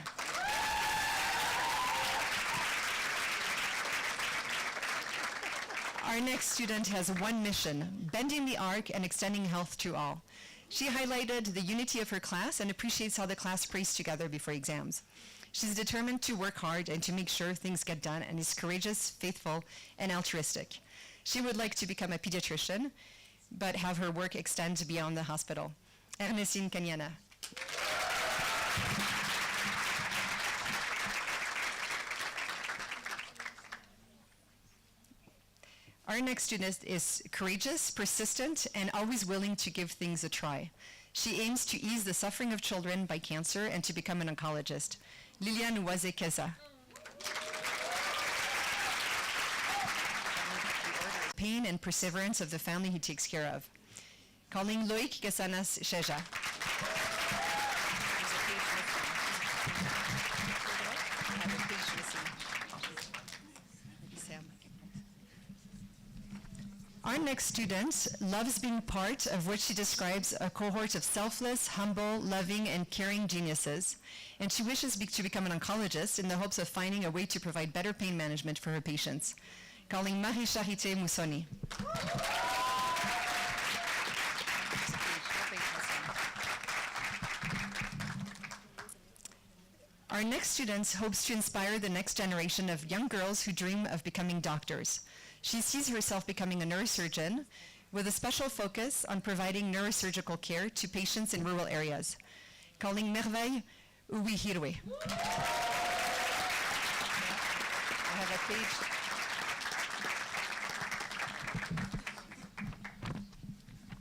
Our next student has one mission: bending the arc and extending health to all. She highlighted the unity of her class and appreciates how the class prays together before exams. She's determined to work hard and to make sure things get done, and is courageous, faithful, and altruistic. She would like to become a pediatrician, but have her work extend beyond the hospital. Ernestine Kanyana. Our next student is courageous, persistent, and always willing to give things a try. She aims to ease the suffering of children by cancer and to become an oncologist. Liliane Uwaze-Keza. Pain and perseverance of the family he takes care of. Calling Loïc Gasanas Sheja. Our next student loves being part of what she describes a cohort of selfless, humble, loving, and caring geniuses, and she wishes to become an oncologist in the hopes of finding a way to provide better pain management for her patients. Calling Marie-Charité Moussoni. Our next student hopes to inspire the next generation of young girls who dream of becoming doctors. She sees herself becoming a neurosurgeon with a special focus on providing neurosurgical care to patients in rural areas. Calling Merveille Uwihirwe. I have a page.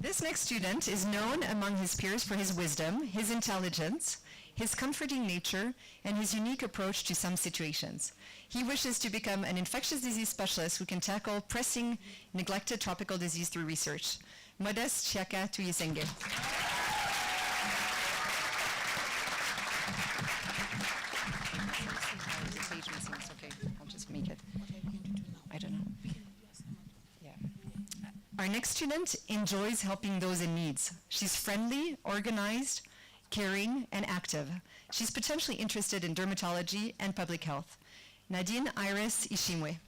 This next student is known among his peers for his wisdom, his intelligence, his comforting nature, and his unique approach to some situations. He wishes to become an infectious disease specialist who can tackle pressing, neglected tropical disease through research. Modeste Chiaka Tuyisenge. Okay, I'll just make it. I don't know. Yeah. Our next student enjoys helping those in need. She's friendly, organized, caring, and active. She's potentially interested in dermatology and public health. Nadine Iris Ishimwe.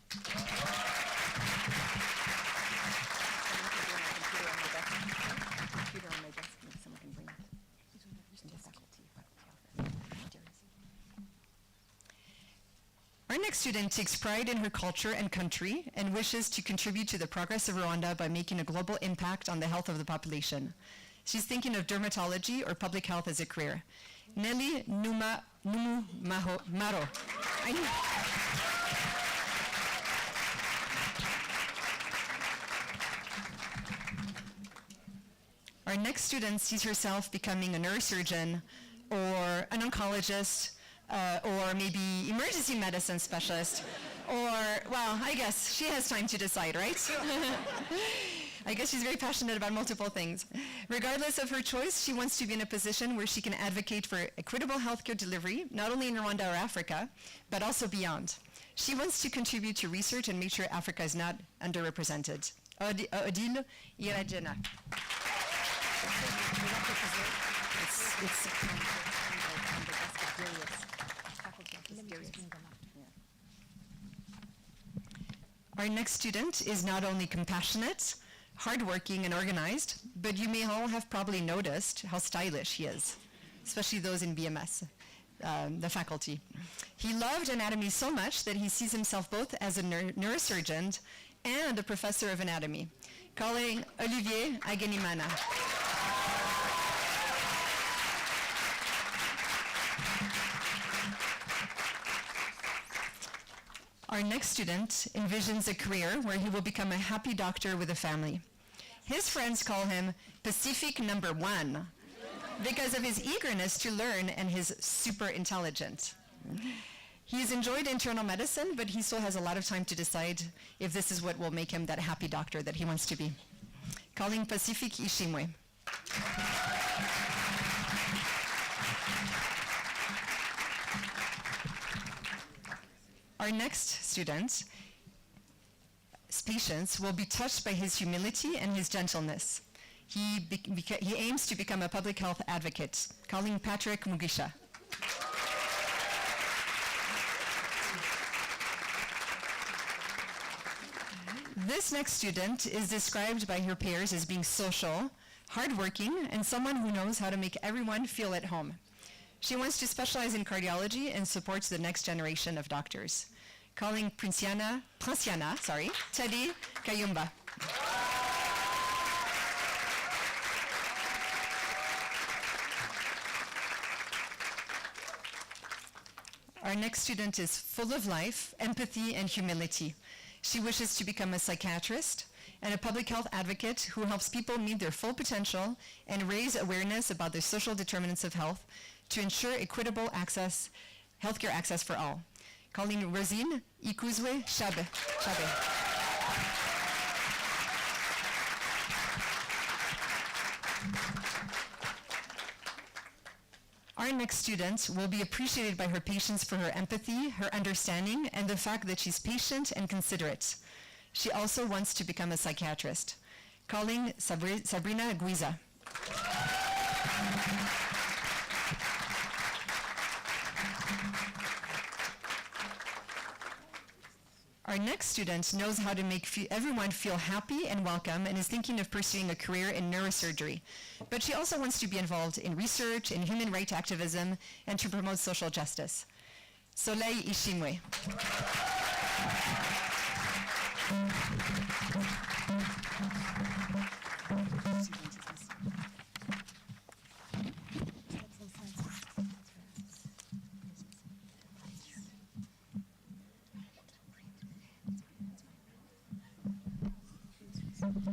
Our next student takes pride in her culture and country and wishes to contribute to the progress of Rwanda by making a global impact on the health of the population. She's thinking of dermatology or public health as a career. Nelly Numu Maro. Our next student sees herself becoming a neurosurgeon or an oncologist or maybe emergency medicine specialist, or, well, I guess she has time to decide, right? I guess she's very passionate about multiple things. Regardless of her choice, she wants to be in a position where she can advocate for equitable healthcare delivery, not only in Rwanda or Africa, but also beyond. She wants to contribute to research and make sure Africa is not underrepresented. Odile Irajena. Our next student is not only compassionate, hardworking, and organized, but you may all have probably noticed how stylish he is, especially those in BMS, the faculty. He loved anatomy so much that he sees himself both as a neurosurgeon and a professor of anatomy. Calling Olivier Agenimana. Our next student envisions a career where he will become a happy doctor with a family. His friends call him Pacific #1. because of his eagerness to learn and his super intelligent. He's enjoyed internal medicine, but he still has a lot of time to decide if this is what will make him that happy doctor that he wants to be. Calling Pacific Nishimwe. Our next student, patients, will be touched by his humility and his gentleness. He aims to become a public health advocate. Calling Patrick Mugisha. This next student is described by her peers as being social, hardworking, and someone who knows how to make everyone feel at home. She wants to specialize in cardiology and supports the next generation of doctors. Calling Princiana, Teddy Kayumba. Our next student is full of life, empathy, and humility. She wishes to become a psychiatrist and a public health advocate who helps people meet their full potential and raise awareness about the social determinants of health to ensure equitable access, healthcare access for all. Calling Rosine Ikuzwe Shabe. Our next student will be appreciated by her patients for her empathy, her understanding, and the fact that she's patient and considerate. She also wants to become a psychiatrist. Calling Sabrina Guiza. Our next student knows how to make everyone feel happy and welcome and is thinking of pursuing a career in neurosurgery. But she also wants to be involved in research, in human rights activism, and to promote social justice. Soleil Ishimwe.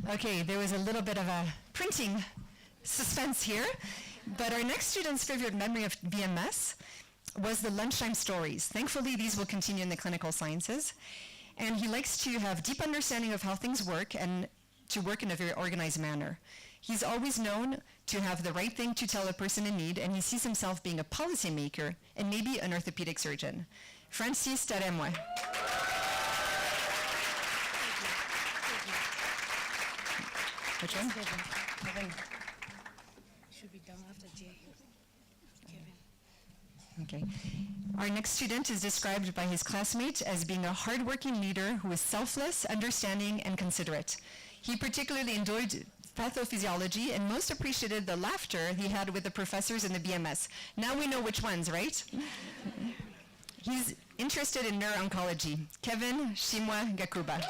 Okay, there was a little bit of a printing suspense here, but our next student's favorite memory of BMS was the lunchtime stories. Thankfully, these will continue in the clinical sciences. And he likes to have deep understanding of how things work and to work in a very organized manner. He's always known to have the right thing to tell a person in need, and he sees himself being a policymaker and maybe an orthopedic surgeon. Francis Taremwe. Which one? Kevin. Should be down after J. Kevin. Okay. Our next student is described by his classmates as being a hardworking leader who is selfless, understanding, and considerate. He particularly enjoyed pathophysiology and most appreciated the laughter he had with the professors in the BMS. Now we know which ones, right? He's interested in neuro-oncology. Kevin Shimwa Gakuba.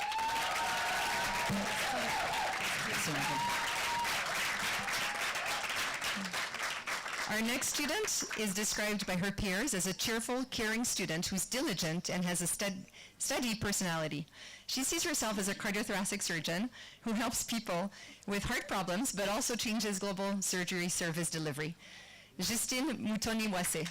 Our next student is described by her peers as a cheerful, caring student who's diligent and has a steady personality. She sees herself as a cardiothoracic surgeon who helps people with heart problems, but also changes global surgery service delivery. Justine Mutoni-Wase.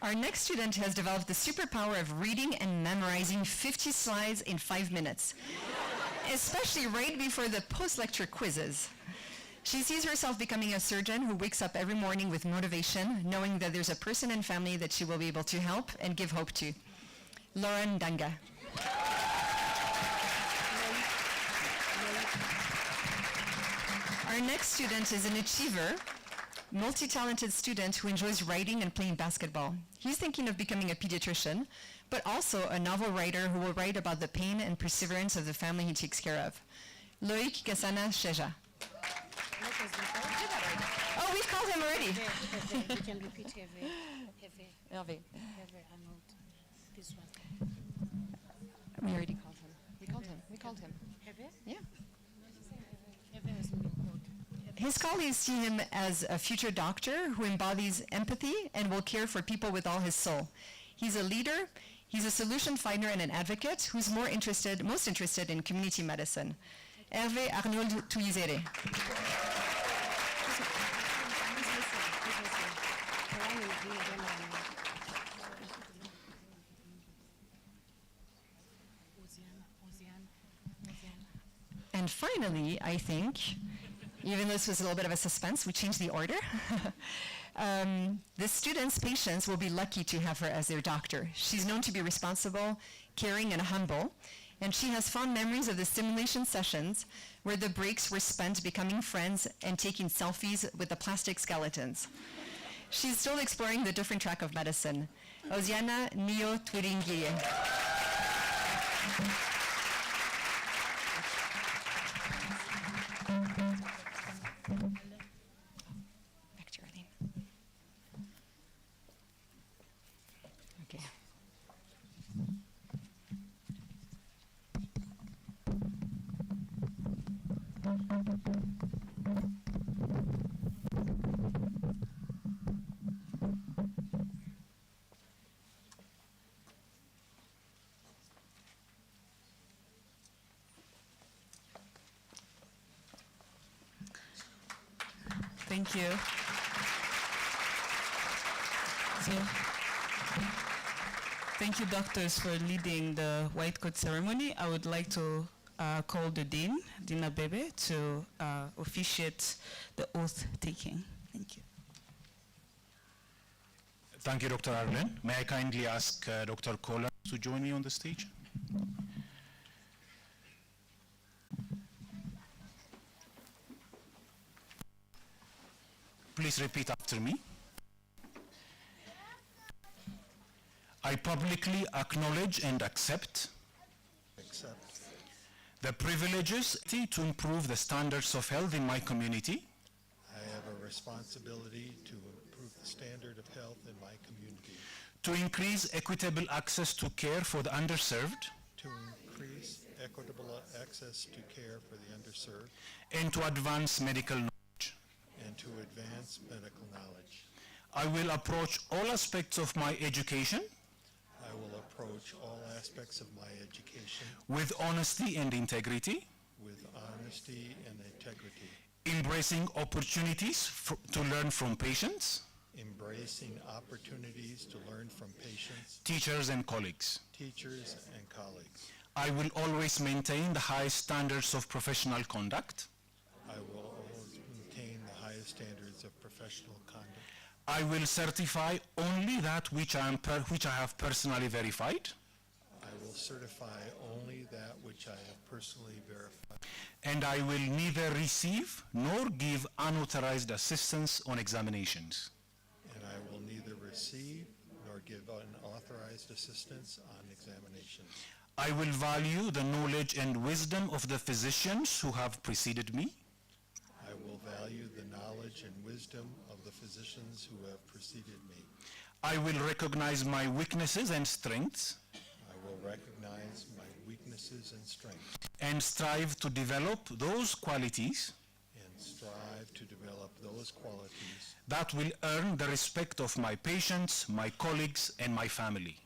Our next student has developed the superpower of reading and memorizing 50 slides in 5 minutes, especially right before the post-lecture quizzes. She sees herself becoming a surgeon who wakes up every morning with motivation, knowing that there's a person and family that she will be able to help and give hope to. Lauren Danga. Our next student is an achiever, multi-talented student who enjoys writing and playing basketball. He's thinking of becoming a pediatrician, but also a novel writer who will write about the pain and perseverance of the family he takes care of. Loïc Gassana Sheja. Oh, we've called him already. You can repeat Hervé. Hervé. Hervé Arnold. This one. We already called him. We called him. Hervé? Yeah. Hervé has been called. His colleagues see him as a future doctor who embodies empathy and will care for people with all his soul. He's a leader. He's a solution finder and an advocate who's most interested in community medicine. Hervé Arnold Tuyizere. And finally, I think, even though this was a little bit of a suspense, we changed the order. The students' patients will be lucky to have her as their doctor. She's known to be responsible, caring, and humble, and she has fond memories of the simulation sessions where the breaks were spent becoming friends and taking selfies with the plastic skeletons. She's still exploring the different track of medicine. Oziana Nio Twiringie. Back to Arlene. Okay. Thank you. So, thank you, doctors, for leading the white coat ceremony. I would like to call the Dean, Dean Abebe, to officiate the oath taking. Thank you. Thank you, Dr. Arlene. May I kindly ask Dr. Kolars to join me on the stage? Please repeat after me. I publicly acknowledge and accept the privileges to improve the standards of health in my community. I have a responsibility to improve the standard of health in my community, To increase equitable access to care for the underserved, to increase equitable access to care for the underserved, and to advance medical knowledge. and to advance medical knowledge. I will approach all aspects of my education I will approach all aspects of my education with honesty and integrity, with honesty and integrity, embracing opportunities to learn from patients, embracing opportunities to learn from patients, teachers, and colleagues. teachers, and colleagues. I will always maintain the highest standards of professional conduct. I will always maintain the highest standards of professional conduct. I will certify only that which I have personally verified, I will certify only that which I have personally verified. and I will neither receive nor give unauthorized assistance on examinations. And I will neither receive nor give unauthorized assistance on examinations. I will value the knowledge and wisdom of the physicians who have preceded me. I will value the knowledge and wisdom of the physicians who have preceded me. I will recognize my weaknesses and strengths I will recognize my weaknesses and strengths and strive to develop those qualities and strive to develop those qualities that will earn the respect of my patients, my colleagues, and my family.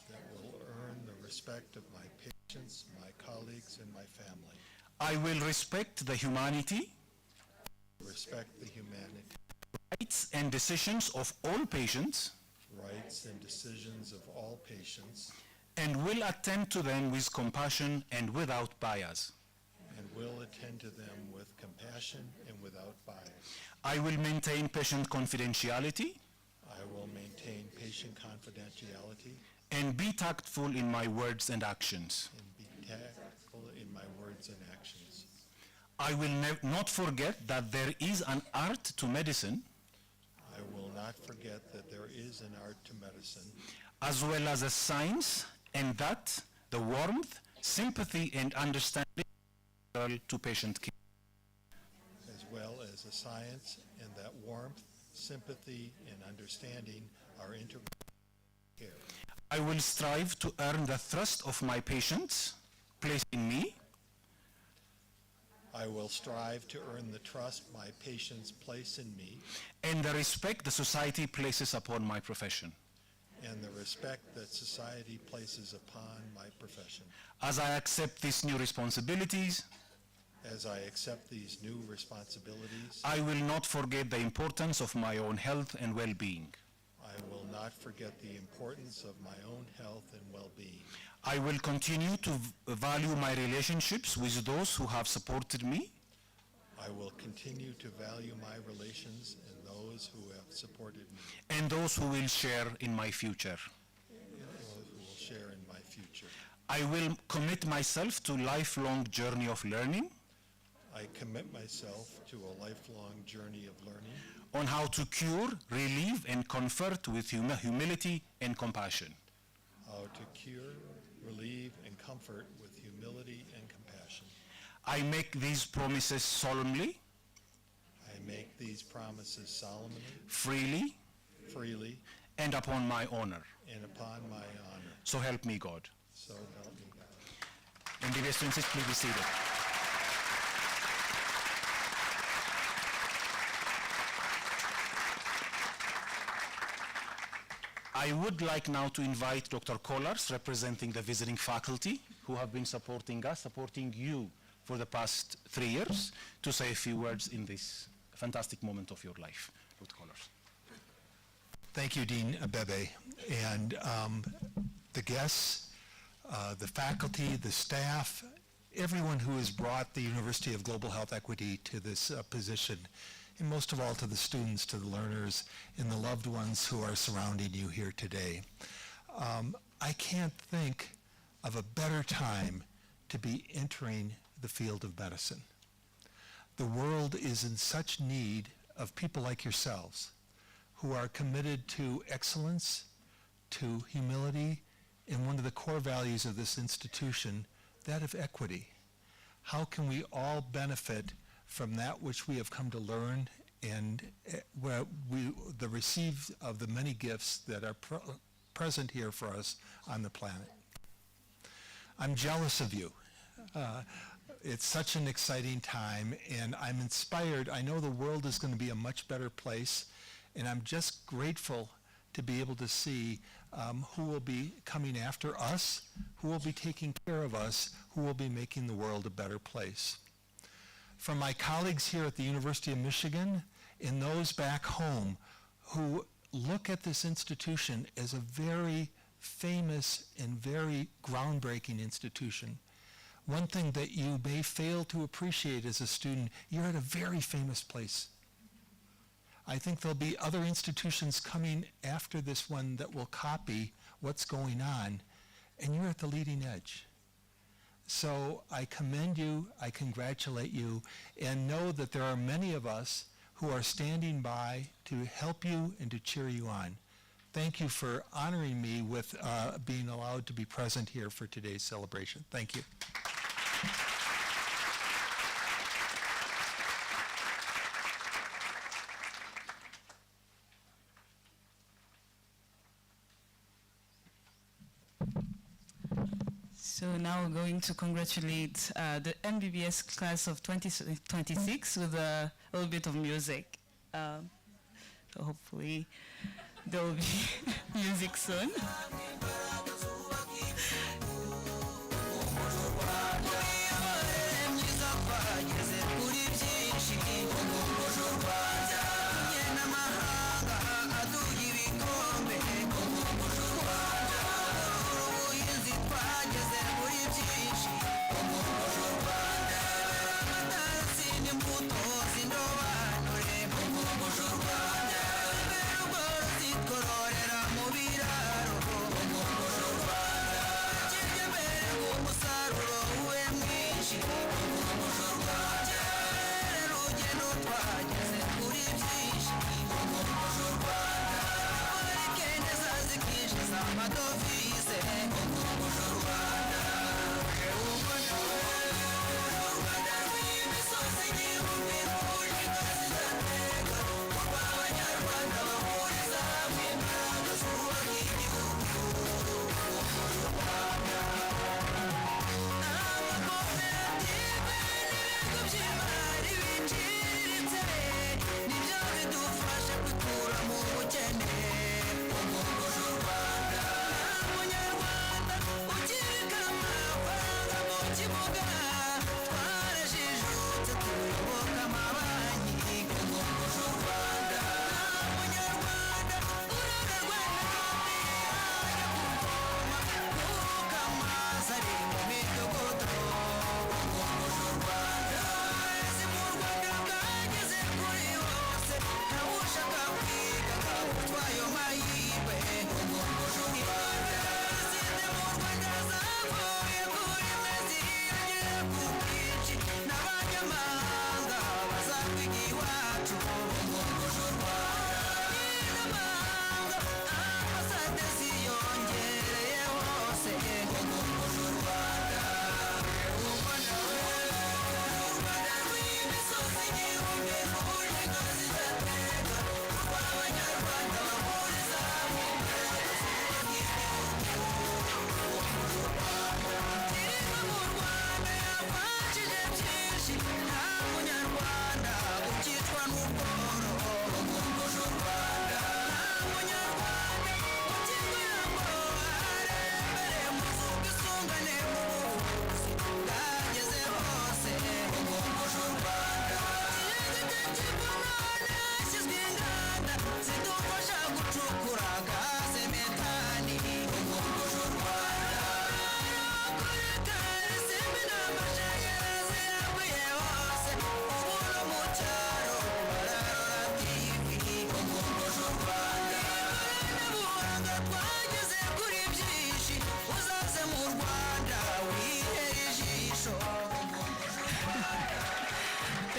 that will earn the respect of my patients, my colleagues, and my family. I will respect the humanity, Respect the humanity, rights, and decisions of all patients, rights, and decisions of all patients, and will attend to them with compassion and without bias. and will attend to them with compassion and without bias. I will maintain patient confidentiality I will maintain patient confidentiality and be tactful in my words and actions. and be tactful in my words and actions. I will not forget that there is an art to medicine I will not forget that there is an art to medicine, as well as a science, and that the warmth, sympathy, and understanding to patient care. as well as a science, and that warmth, sympathy, and understanding are integral to care. I will strive to earn the trust of my patients placed in me, I will strive to earn the trust my patients place in me and the respect the society places upon my profession. and the respect that society places upon my profession. As I accept these new responsibilities, As I accept these new responsibilities, I will not forget the importance of my own health and well-being. I will not forget the importance of my own health and well-being. I will continue to value my relationships with those who have supported me, I will continue to value my relations and those who have supported me, and those who will share in my future. those who will share in my future. I will commit myself to lifelong journey of learning I commit myself to a lifelong journey of learning on how to cure, relieve, and comfort with humility and compassion. how to cure, relieve, and comfort with humility and compassion. I make these promises solemnly, I make these promises solemnly, freely, freely, and upon my honor. and upon my honor. So help me God. So help me God. MBBS students, please be seated. I would like now to invite Dr. Kolars, representing the visiting faculty, who have been supporting us, supporting you for the past 3 years, to say a few words in this fantastic moment of your life. Dr. Kolars. Thank you, Dean Abebe, and the guests, the faculty, the staff, everyone who has brought the University of Global Health Equity to this position, and most of all to the students, to the learners, and the loved ones who are surrounding you here today. I can't think of a better time to be entering the field of medicine. The world is in such need of people like yourselves who are committed to excellence, to humility, and one of the core values of this institution, that of equity. How can we all benefit from that which we have come to learn and the receive of the many gifts that are present here for us on the planet? I'm jealous of you. It's such an exciting time, and I'm inspired. I know the world is going to be a much better place, and I'm just grateful to be able to see who will be coming after us, who will be taking care of us, who will be making the world a better place. From my colleagues here at the University of Michigan and those back home who look at this institution as a very famous and very groundbreaking institution, one thing that you may fail to appreciate as a student, you're at a very famous place. I think there'll be other institutions coming after this one that will copy what's going on, and you're at the leading edge. So I commend you, I congratulate you, and know that there are many of us who are standing by to help you and to cheer you on. Thank you for honoring me with being allowed to be present here for today's celebration. Thank you. So now we're going to congratulate the MBBS class of 2026 with a little bit of music. So hopefully there will be music soon.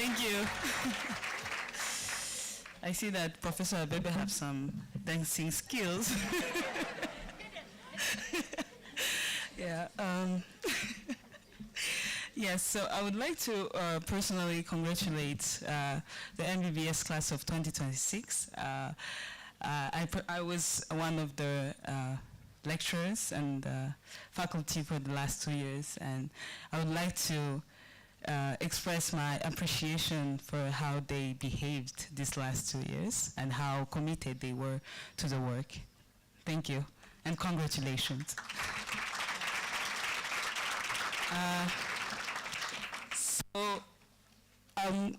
Thank you. I see that Professor Abebe have some dancing skills. Yeah. Yes, so I would like to personally congratulate the MBBS class of 2026. I was one of the lecturers and faculty for the last 2 years, and I would like to express my appreciation for how they behaved these last 2 years and how committed they were to the work. Thank you, and congratulations.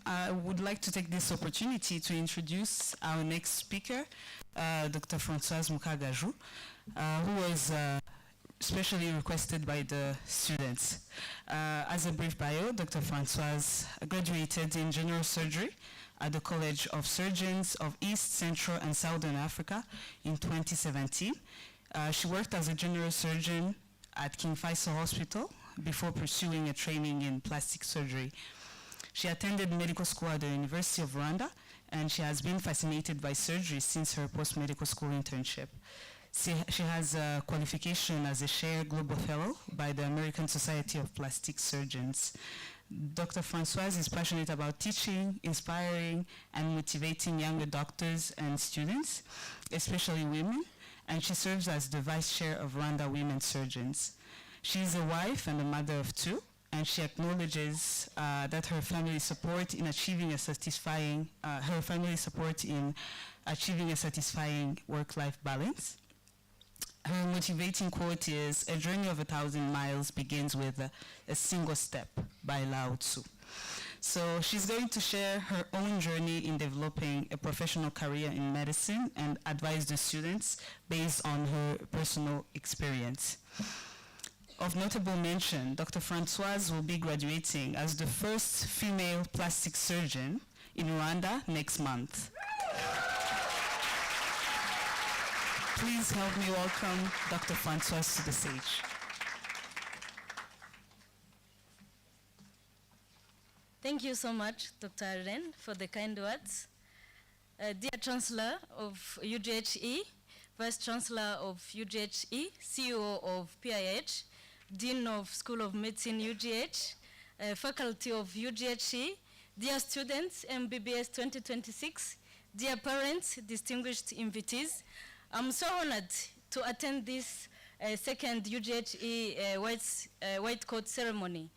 I would like to take this opportunity to introduce our next speaker, Dr. Francoise Mukagaju, who was specially requested by the students. As a brief bio, Dr. Francoise graduated in general surgery at the College of Surgeons of East, Central, and Southern Africa in 2017. She worked as a general surgeon at King Faisal Hospital before pursuing a training in plastic surgery. She attended medical school at the University of Rwanda, and she has been fascinated by surgery since her post-medical school internship. She has a qualification as a Share Global Fellow by the American Society of Plastic Surgeons. Dr. Francoise is passionate about teaching, inspiring, and motivating younger doctors and students, especially women, and she serves as the Vice Chair of Rwanda Women Surgeons. She is a wife and a mother of 2, and she acknowledges that her family support in achieving a satisfying work-life balance. Her motivating quote is, "A journey of 1,000 miles begins with a single step," by Lao Tzu. So she's going to share her own journey in developing a professional career in medicine and advise the students based on her personal experience. Of notable mention, Dr. Francoise will be graduating as the first female plastic surgeon in Rwanda next month. Please help me welcome Dr. Francoise to the stage. Thank you so much, Dr. Arlene, for the kind words. Dear Chancellor of UGHE, Vice Chancellor of UGHE, CEO of PIH, Dean of School of Medicine, UGH, faculty of UGHE, dear students, MBBS 2026, dear parents, distinguished invitees, I'm so honored to attend this second UGHE white coat ceremony.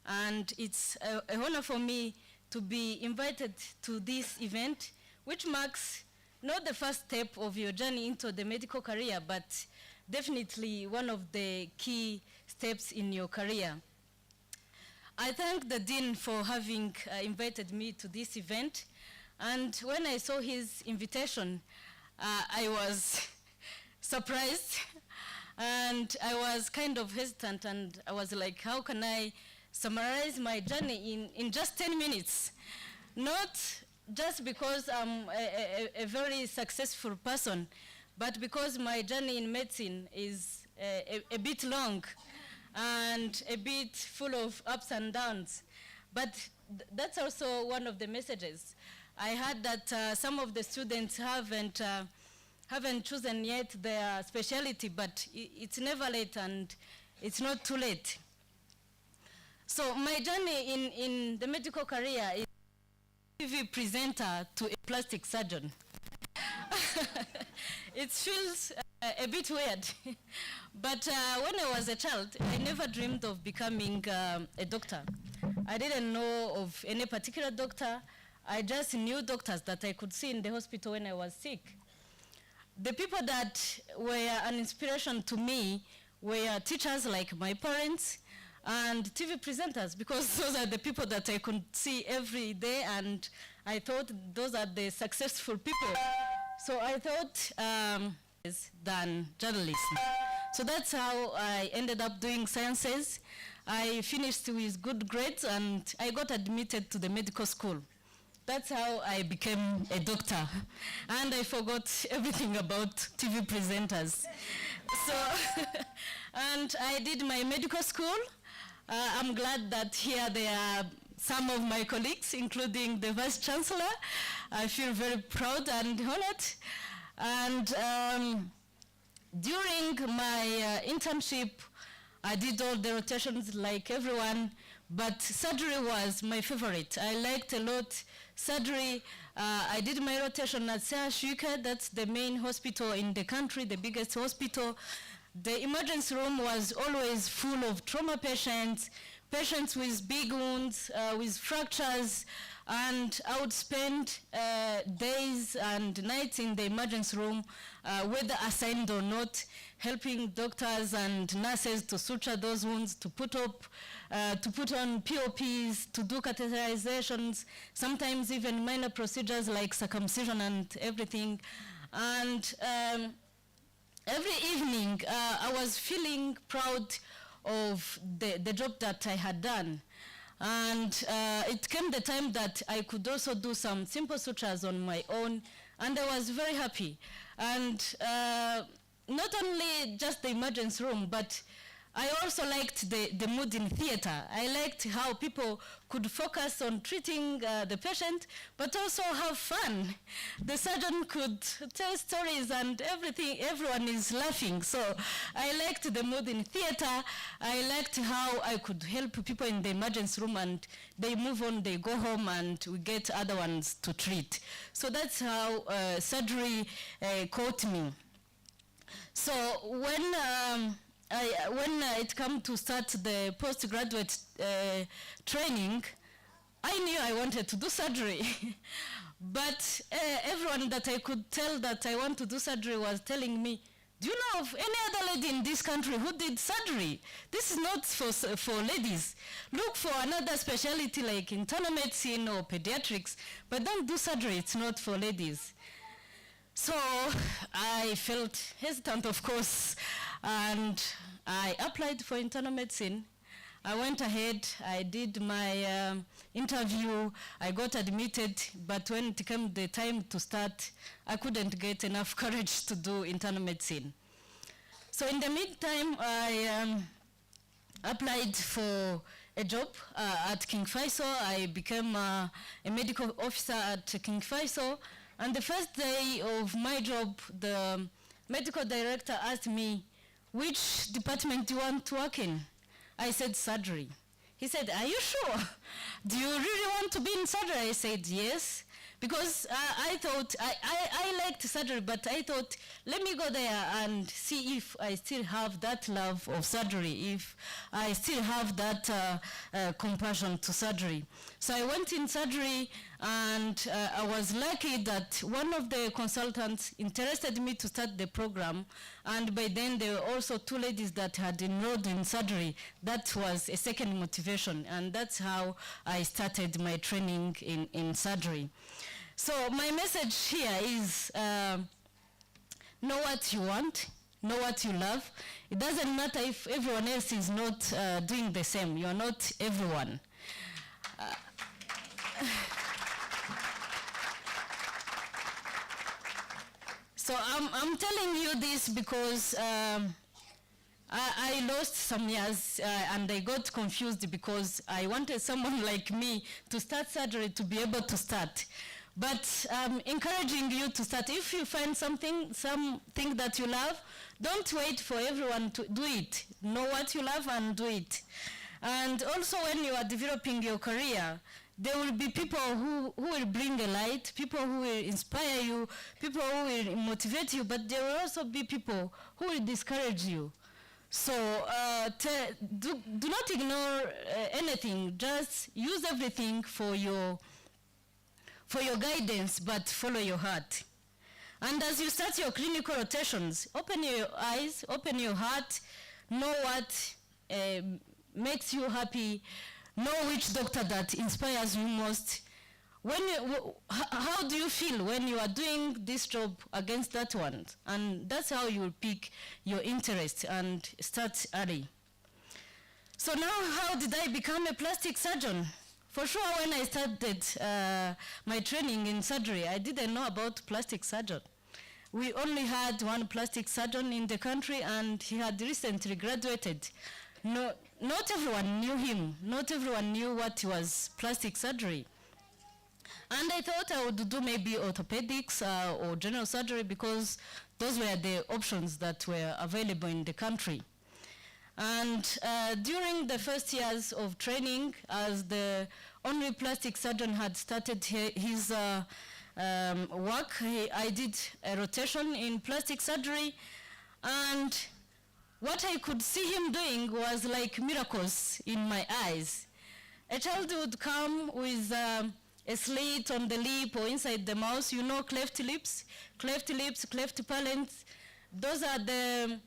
And it's an honor for me to be invited to this event, which marks not the first step of your journey into the medical career, but definitely one of the key steps in your career. I thank the Dean for having invited me to this event. And when I saw his invitation, I was surprised and I was kind of hesitant, and I was like, how can I summarize my journey in just 10 minutes? Not just because I'm a very successful person, but because my journey in medicine is a bit long and a bit full of ups and downs. But that's also one of the messages. I heard that some of the students haven't chosen yet their specialty, but it's never late and it's not too late. So my journey in the medical career is TV presenter to a plastic surgeon. It feels a bit weird. But when I was a child, I never dreamed of becoming a doctor. I didn't know of any particular doctor. I just knew doctors that I could see in the hospital when I was sick. The people that were an inspiration to me were teachers like my parents and TV presenters, because those are the people that I could see every day, and I thought those are the successful people. So I thought than journalism. So that's how I ended up doing sciences. I finished with good grades and I got admitted to the medical school. That's how I became a doctor. And I forgot everything about TV presenters. So, and I did my medical school. I'm glad that here there are some of my colleagues, including the Vice Chancellor. I feel very proud and honored. And during my internship, I did all the rotations like everyone, but surgery was my favorite. I liked a lot surgery. I did my rotation at CHUK, that's the main hospital in the country, the biggest hospital. The emergency room was always full of trauma patients, patients with big wounds, with fractures, and I would spend days and nights in the emergency room, whether assigned or not, helping doctors and nurses to suture those wounds, to put on POPs, to do catheterizations, sometimes even minor procedures like circumcision and everything. And every evening, I was feeling proud of the job that I had done. And it came the time that I could also do some simple sutures on my own, and I was very happy. And not only just the emergency room, but I also liked the mood in theater. I liked how people could focus on treating the patient, but also have fun. The surgeon could tell stories and everything, everyone is laughing. So I liked the mood in theater. I liked how I could help people in the emergency room and they move on, they go home and we get other ones to treat. So that's how surgery caught me. So when it came to start the postgraduate training, I knew I wanted to do surgery. But everyone that I could tell that I want to do surgery was telling me, do you know of any other lady in this country who did surgery? This is not for ladies. Look for another specialty like internal medicine or pediatrics, but don't do surgery, it's not for ladies. So I felt hesitant, of course, and I applied for internal medicine. I went ahead, I did my interview, I got admitted, but when it came the time to start, I couldn't get enough courage to do internal medicine. So in the meantime, I applied for a job at King Faisal. I became a medical officer at King Faisal. And the first day of my job, the medical director asked me, which department do you want to work in? I said, surgery. He said, are you sure? Do you really want to be in surgery? I said, yes. Because I thought, I liked surgery, but I thought, let me go there and see if I still have that love of surgery, if I still have that compassion to surgery. So I went in surgery, and I was lucky that one of the consultants interested me to start the program, and by then there were also two ladies that had enrolled in surgery. That was a second motivation, and that's how I started my training in surgery. So my message here is know what you want, know what you love. It doesn't matter if everyone else is not doing the same. You're not everyone. So I'm telling you this because I lost some years and I got confused because I wanted someone like me to start surgery to be able to start. But I'm encouraging you to start. If you find something that you love, don't wait for everyone to do it. Know what you love and do it. And also when you are developing your career, there will be people who will bring a light, people who will inspire you, people who will motivate you, but there will also be people who will discourage you. So do not ignore anything. Just use everything for your guidance, but follow your heart. And as you start your clinical rotations, open your eyes, open your heart, know what makes you happy, know which doctor that inspires you most. How do you feel when you are doing this job against that one? And that's how you will pick your interest and start early. So now, how did I become a plastic surgeon? For sure, when I started my training in surgery, I didn't know about plastic surgeon. We only had one plastic surgeon in the country, and he had recently graduated. not everyone knew him. Not everyone knew what was plastic surgery. And I thought I would do maybe orthopedics or general surgery because those were the options that were available in the country. And during the first years of training, as the only plastic surgeon had started his work, I did a rotation in plastic surgery, and what I could see him doing was like miracles in my eyes. A child would come with a slit on the lip or inside the mouth, you know, cleft lips, cleft palates. Those are the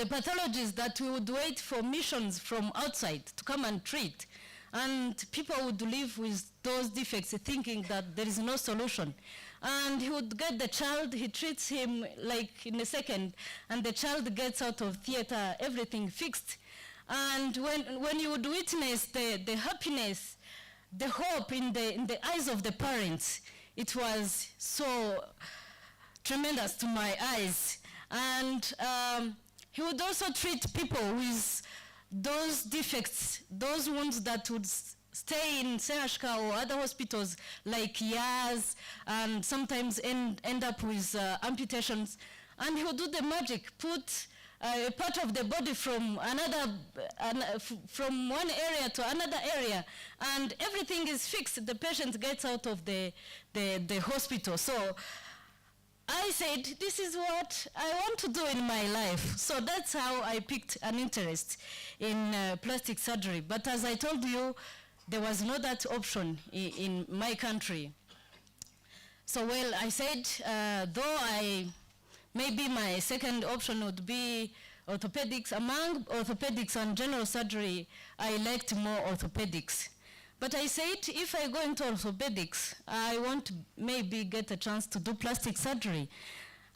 pathologies that we would wait for missions from outside to come and treat. And people would live with those defects thinking that there is no solution. And he would get the child, he treats him like in a second, and the child gets out of theater, everything fixed. And when you would witness the happiness, the hope in the eyes of the parents, it was so tremendous to my eyes. And he would also treat people with those defects, those wounds that would stay in Serashka or other hospitals like years and sometimes end up with amputations. And he would do the magic, put a part of the body from from one area to another area, and everything is fixed. The patient gets out of the hospital. So I said, this is what I want to do in my life. So that's how I picked an interest in plastic surgery. But as I told you, there was no that option in my country. So well, I said, maybe my second option would be orthopedics. Among orthopedics and general surgery, I liked more orthopedics. But I said, if I go into orthopedics, I want to maybe get a chance to do plastic surgery.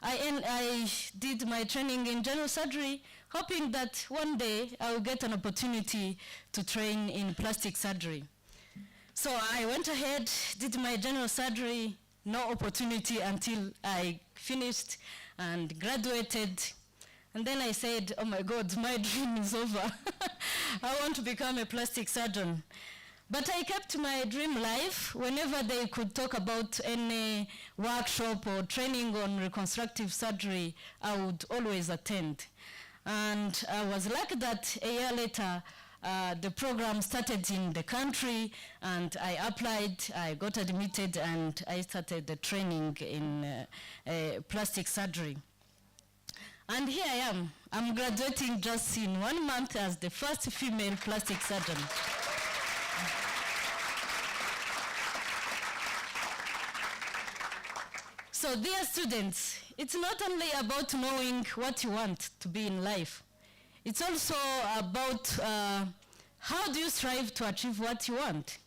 I did my training in general surgery, hoping that one day I will get an opportunity to train in plastic surgery. So I went ahead, did my general surgery, no opportunity until I finished and graduated. And then I said, oh my God, my dream is over. I want to become a plastic surgeon. But I kept my dream alive. Whenever they could talk about any workshop or training on reconstructive surgery, I would always attend. And I was lucky that a year later, the program started in the country, and I applied, I got admitted, and I started the training in plastic surgery. And here I am. I'm graduating just in 1 month as the first female plastic surgeon. So dear students, it's not only about knowing what you want to be in life. It's also about how do you strive to achieve what you want.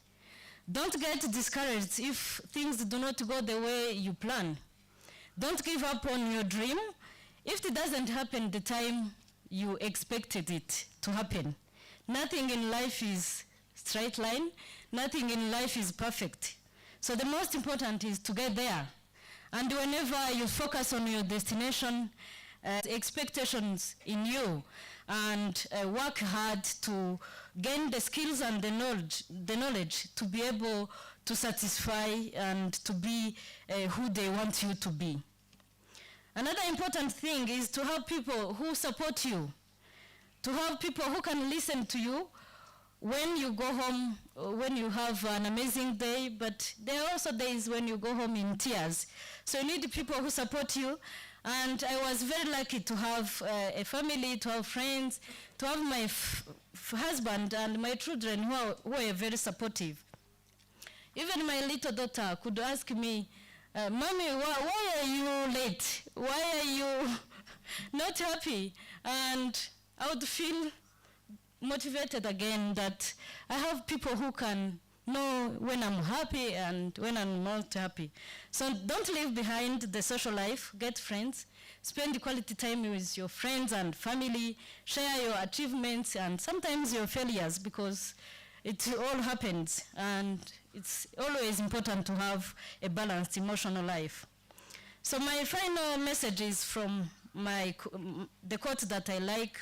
Don't get discouraged if things do not go the way you plan. Don't give up on your dream if it doesn't happen the time you expected it to happen. Nothing in life is straight line. Nothing in life is perfect. So the most important is to get there. And whenever you focus on your destination, expectations in you, and work hard to gain the skills and the knowledge to be able to satisfy and to be who they want you to be. Another important thing is to have people who support you, to have people who can listen to you when you go home, when you have an amazing day, but there are also days when you go home in tears. So you need people who support you. And I was very lucky to have a family, to have friends, to have my husband and my children who are very supportive. Even my little daughter could ask me, Mommy, why are you late? Why are you not happy? And I would feel motivated again that I have people who can know when I'm happy and when I'm not happy. So don't leave behind the social life, get friends, spend quality time with your friends and family, share your achievements and sometimes your failures, because it all happens and it's always important to have a balanced emotional life. So my final message is from the quote that I like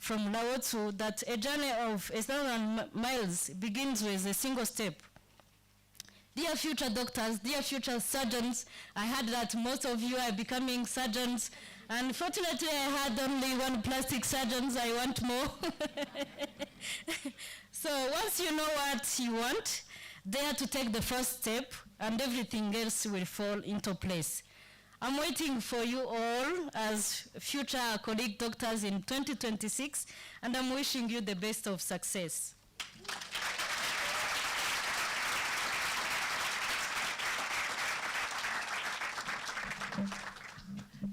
from Laotu that a journey of 1,000 miles begins with a single step. Dear future doctors, dear future surgeons, I heard that most of you are becoming surgeons. Unfortunately, I had only one plastic surgeon, I want more. So once you know what you want, dare to take the first step, and everything else will fall into place. I'm waiting for you all as future colleague doctors in 2026, and I'm wishing you the best of success.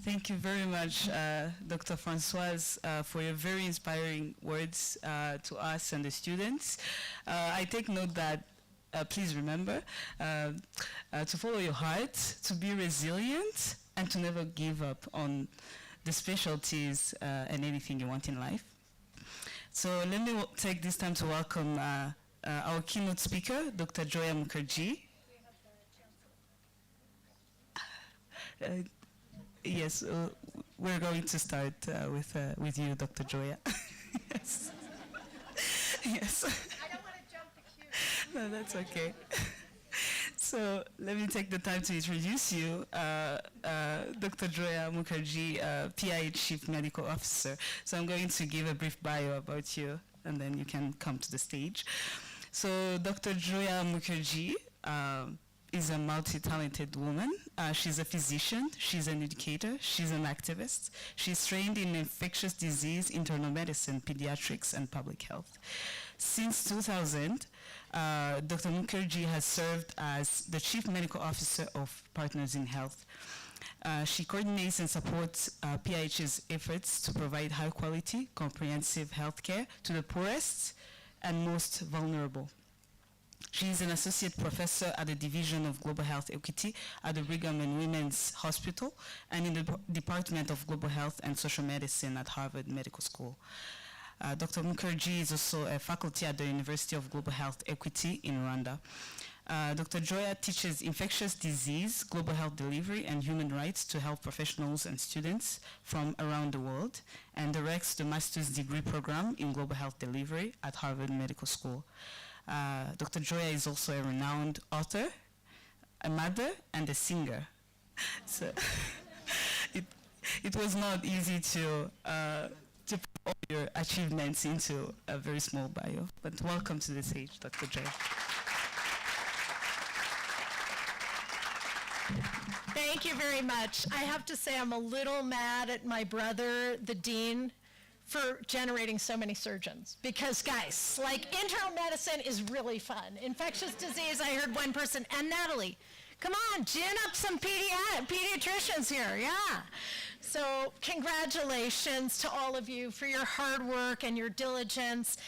Thank you very much, Dr. Francoise, for your very inspiring words to us and the students. I take note that, please remember, to follow your heart, to be resilient, and to never give up on the specialties and anything you want in life. So let me take this time to welcome our keynote speaker, Dr. Joia Mukherjee. Yes, we're going to start with you, Dr. Joia. Yes. Yes. I don't want to jump the queue. No, that's okay. So let me take the time to introduce you, Dr. Joia Mukherjee, PI Chief Medical Officer. So I'm going to give a brief bio about you, and then you can come to the stage. So Dr. Joia Mukherjee is a multi-talented woman. She's a physician, she's an educator, she's an activist. She's trained in infectious disease, internal medicine, pediatrics, and public health. Since 2000, Dr. Mukherjee has served as the Chief Medical Officer of Partners in Health. She coordinates and supports PIH's efforts to provide high-quality, comprehensive healthcare to the poorest and most vulnerable. She is an associate professor at the Division of Global Health Equity at the Brigham and Women's Hospital and in the Department of Global Health and Social Medicine at Harvard Medical School. Dr. Mukherjee is also a faculty at the University of Global Health Equity in Rwanda. Dr. Joia teaches infectious disease, global health delivery, and human rights to health professionals and students from around the world, and directs the master's degree program in global health delivery at Harvard Medical School. Dr. Joia is also a renowned author, a mother, and a singer. So it was not easy to put all your achievements into a very small bio, but welcome to the stage, Dr. Joia. Thank you very much. I have to say I'm a little mad at my brother, the dean, for generating so many surgeons. Because guys, like internal medicine is really fun. Infectious disease, I heard one person, and Natalie, come on, gin up some pediatricians here, yeah. So congratulations to all of you for your hard work and your diligence.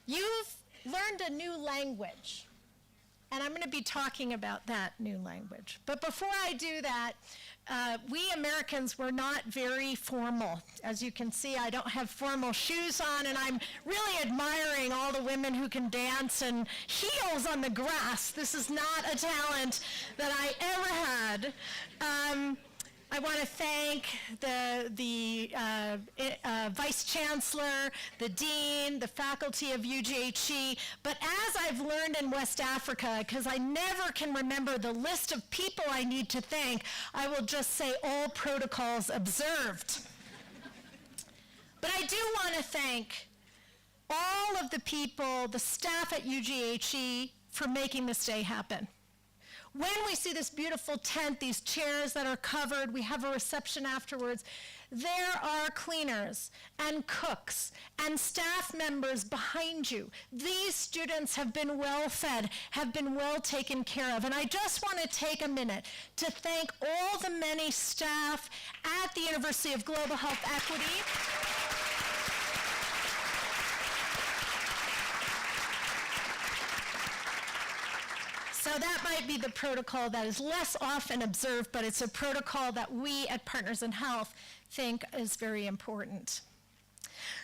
You've learned a new language, and I'm gonna be talking about that new language. But before I do that, we Americans were not very formal. As you can see, I don't have formal shoes on, and I'm really admiring all the women who can dance in heels on the grass. This is not a talent that I ever had. I want to thank the Vice Chancellor, the Dean, the faculty of UGHE, but as I've learned in West Africa, because I never can remember the list of people I need to thank, I will just say all protocols observed. But I do want to thank all of the people, the staff at UGHE, for making this day happen. When we see this beautiful tent, these chairs that are covered, we have a reception afterwards, there are cleaners and cooks and staff members behind you. These students have been well fed, have been well taken care of. And I just want to take a minute to thank all the many staff at the University of Global Health Equity. So that might be the protocol that is less often observed, but it's a protocol that we at Partners in Health think is very important.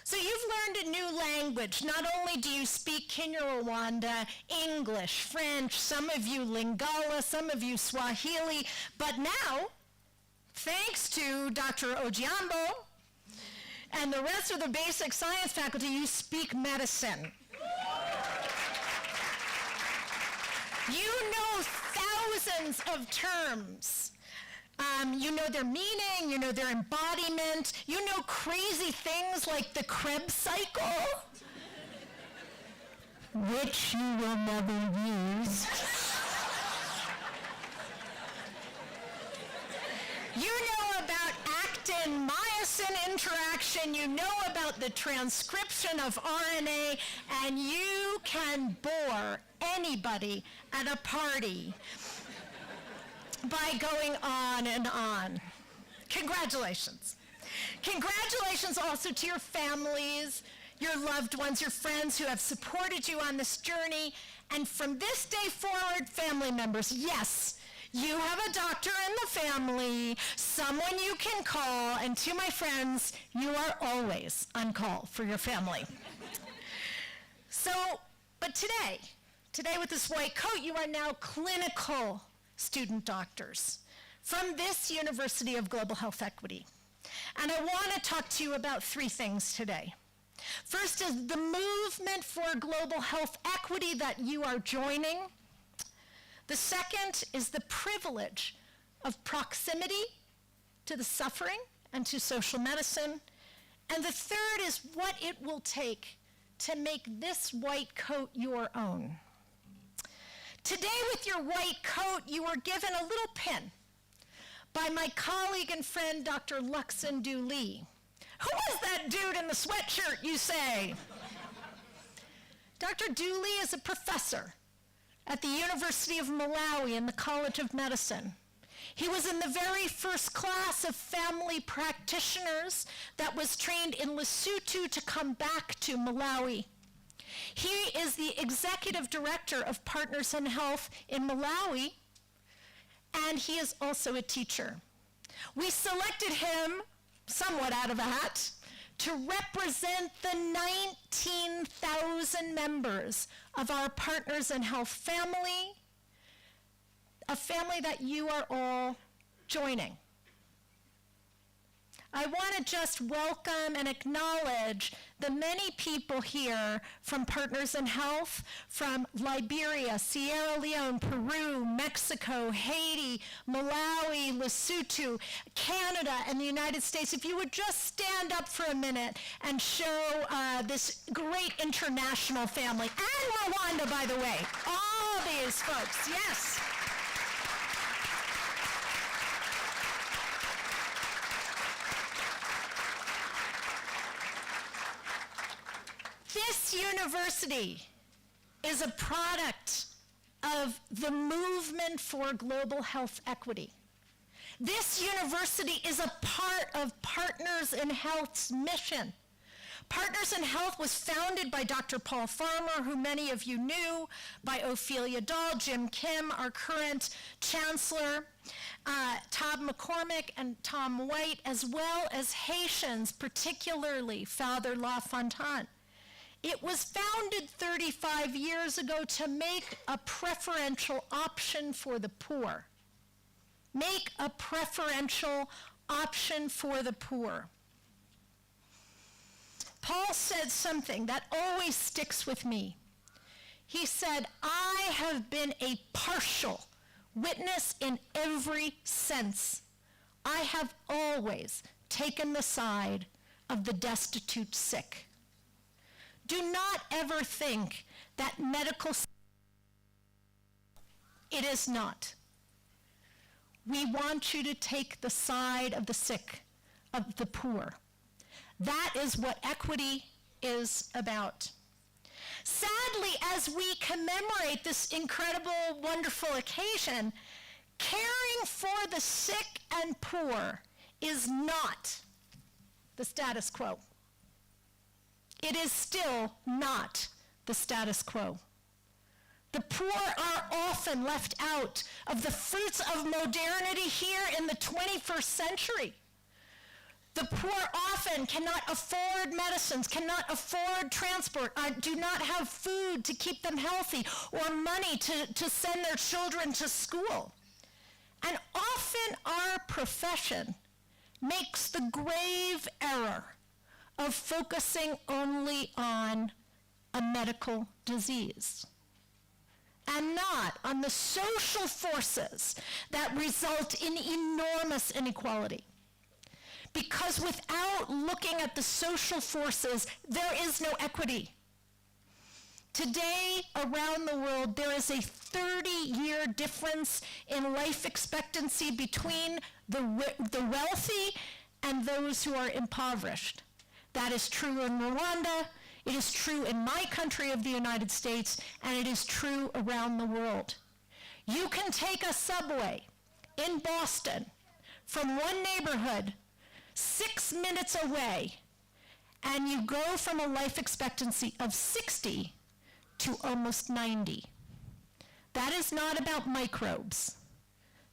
So you've learned a new language. Not only do you speak Kinyarwanda, English, French, some of you Lingala, some of you Swahili, but now, thanks to Dr. Ojiambo, and the rest of the basic science faculty, you speak medicine. You know thousands of terms. You know their meaning, you know their embodiment, you know crazy things like the Krebs cycle, which you will never use. You know about actin-myosin interaction, you know about the transcription of RNA, and you can bore anybody at a party by going on and on. Congratulations. Congratulations also to your families, your loved ones, your friends who have supported you on this journey. And from this day forward, family members, yes, you have a doctor in the family, someone you can call, and to my friends, you are always on call for your family. But today with this white coat, you are now clinical student doctors from this University of Global Health Equity. And I want to talk to you about three things today. First is the movement for global health equity that you are joining. The second is the privilege of proximity to the suffering and to social medicine. And the third is what it will take to make this white coat your own. Today, with your white coat, you were given a little pin by my colleague and friend, Dr. Luxindu Lee. Who was that dude in the sweatshirt, you say? Dr. Dooley is a professor at the University of Malawi in the College of Medicine. He was in the very first class of family practitioners that was trained in Lesotho to come back to Malawi. He is the executive director of Partners in Health in Malawi, and he is also a teacher. We selected him, somewhat out of a hat, to represent the 19,000 members of our Partners in Health family, a family that you are all joining. I want to just welcome and acknowledge the many people here from Partners in Health, from Liberia, Sierra Leone, Peru, Mexico, Haiti, Malawi, Lesotho, Canada, and the United States. If you would just stand up for a minute and show this great international family. And Rwanda, by the way. All these folks, yes. This university is a product of the movement for global health equity. This university is a part of Partners in Health's mission. Partners in Health was founded by Dr. Paul Farmer, who many of you knew, by Ophelia Dahl, Jim Kim, our current Chancellor, Tom McCormick and Tom White, as well as Haitians, particularly Father La Fontaine. It was founded 35 years ago to make a preferential option for the poor. Make a preferential option for the poor. Paul said something that always sticks with me. He said, I have been a partial witness in every sense. I have always taken the side of the destitute sick. Do not ever think that medical, it is not. We want you to take the side of the sick, of the poor. That is what equity is about. Sadly, as we commemorate this incredible, wonderful occasion, caring for the sick and poor is not the status quo. It is still not the status quo. The poor are often left out of the fruits of modernity here in the 21st century. The poor often cannot afford medicines, cannot afford transport, do not have food to keep them healthy, or money to send their children to school. And often our profession makes the grave error of focusing only on a medical disease and not on the social forces that result in enormous inequality. Because without looking at the social forces, there is no equity. Today, around the world, there is a 30-year difference in life expectancy between the wealthy and those who are impoverished. That is true in Rwanda, it is true in my country of the United States, and it is true around the world. You can take a subway in Boston from one neighborhood 6 minutes away, and you go from a life expectancy of 60 to almost 90. That is not about microbes.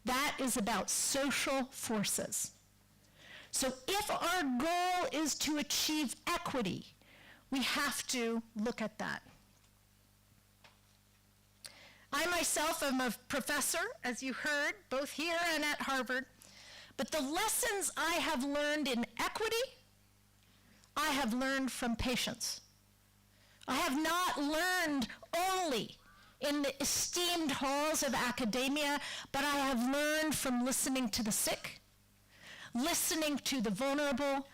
That is about social forces. So if our goal is to achieve equity, we have to look at that. I myself am a professor, as you heard, both here and at Harvard, but the lessons I have learned in equity, I have learned from patients. I have not learned only in the esteemed halls of academia, but I have learned from listening to the sick, listening to the vulnerable,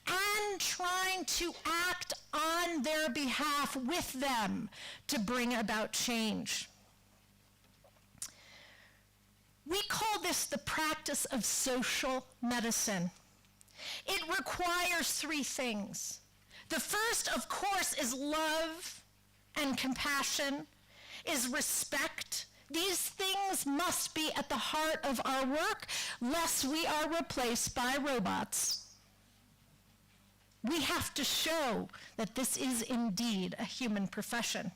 and trying to act on their behalf with them to bring about change. We call this the practice of social medicine. It requires 3 things. The first, of course, is love and compassion, is respect. These things must be at the heart of our work, lest we are replaced by robots. We have to show that this is indeed a human profession.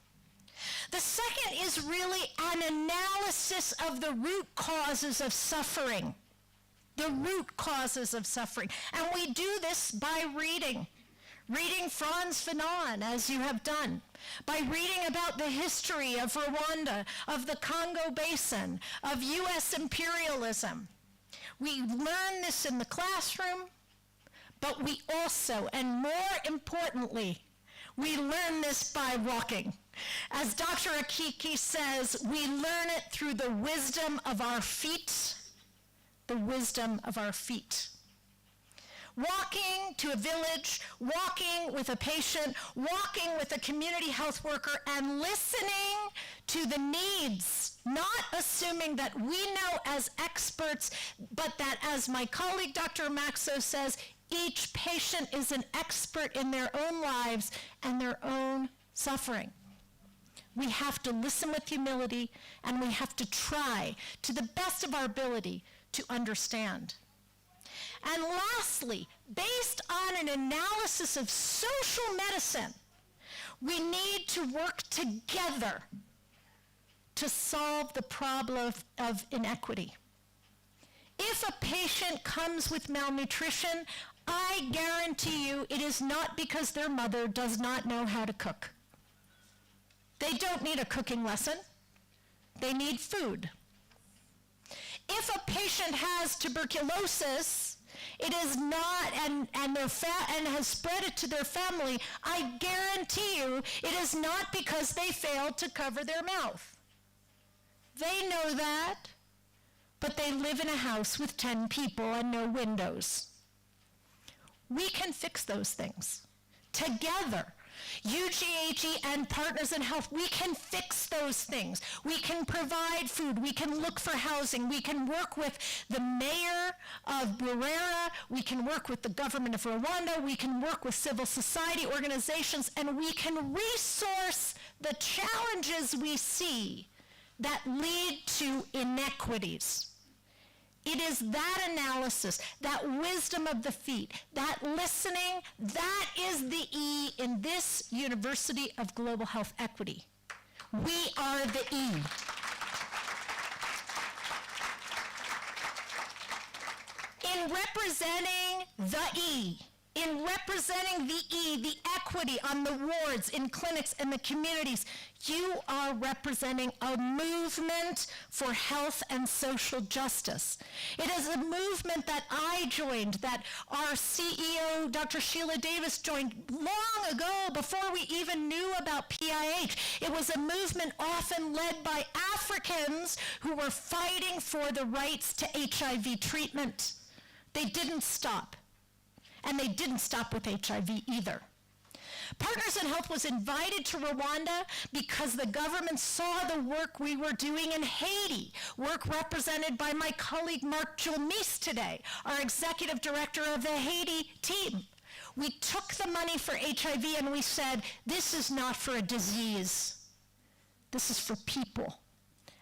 The second is really an analysis of the root causes of suffering. The root causes of suffering. And we do this by reading Frantz Fanon, as you have done, by reading about the history of Rwanda, of the Congo Basin, of U.S. imperialism. We learn this in the classroom, but we also, and more importantly, we learn this by walking. As Dr. Akiki says, we learn it through the wisdom of our feet, the wisdom of our feet. Walking to a village, walking with a patient, walking with a community health worker, and listening to the needs, not assuming that we know as experts, but that, as my colleague Dr. Maxo says, each patient is an expert in their own lives and their own suffering. We have to listen with humility, and we have to try, to the best of our ability, to understand. And lastly, based on an analysis of social medicine, we need to work together to solve the problem of inequity. If a patient comes with malnutrition, I guarantee you it is not because their mother does not know how to cook. They don't need a cooking lesson. They need food. If a patient has tuberculosis, it is not, and has spread it to their family, I guarantee you it is not because they failed to cover their mouth. They know that, but they live in a house with 10 people and no windows. We can fix those things. Together, UGHE and Partners in Health, we can fix those things. We can provide food. We can look for housing. We can work with the mayor of Burera. We can work with the government of Rwanda. We can work with civil society organizations, and we can resource the challenges we see that lead to inequities. It is that analysis, that wisdom of the feet, that listening, that is the E in this University of Global Health Equity. We are the E. In representing the E, the equity on the wards, in clinics, in the communities. You are representing a movement for health and social justice. It is a movement that I joined, that our CEO, Dr. Sheila Davis, joined long ago, before we even knew about PIH. It was a movement often led by Africans who were fighting for the rights to HIV treatment. They didn't stop. And they didn't stop with HIV either. Partners in Health was invited to Rwanda because the government saw the work we were doing in Haiti, work represented by my colleague Mark Julmis today, our executive director of the Haiti team. We took the money for HIV and we said, this is not for a disease. This is for people.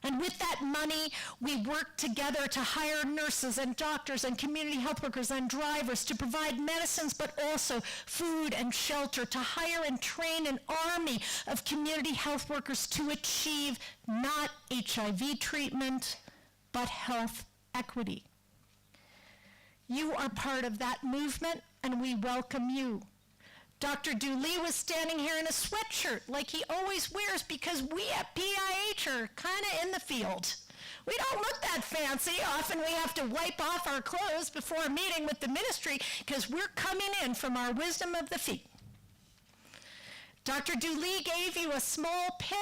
And with that money, we worked together to hire nurses and doctors and community health workers and drivers to provide medicines, but also food and shelter, to hire and train an army of community health workers to achieve not HIV treatment, but health equity. You are part of that movement, and we welcome you. Dr. Dooley was standing here in a sweatshirt like he always wears because we at PIH are kind of in the field. We don't look that fancy. Often we have to wipe off our clothes before a meeting with the ministry because we're coming in from our wisdom of the feet. Dr. Dooley gave you a small pin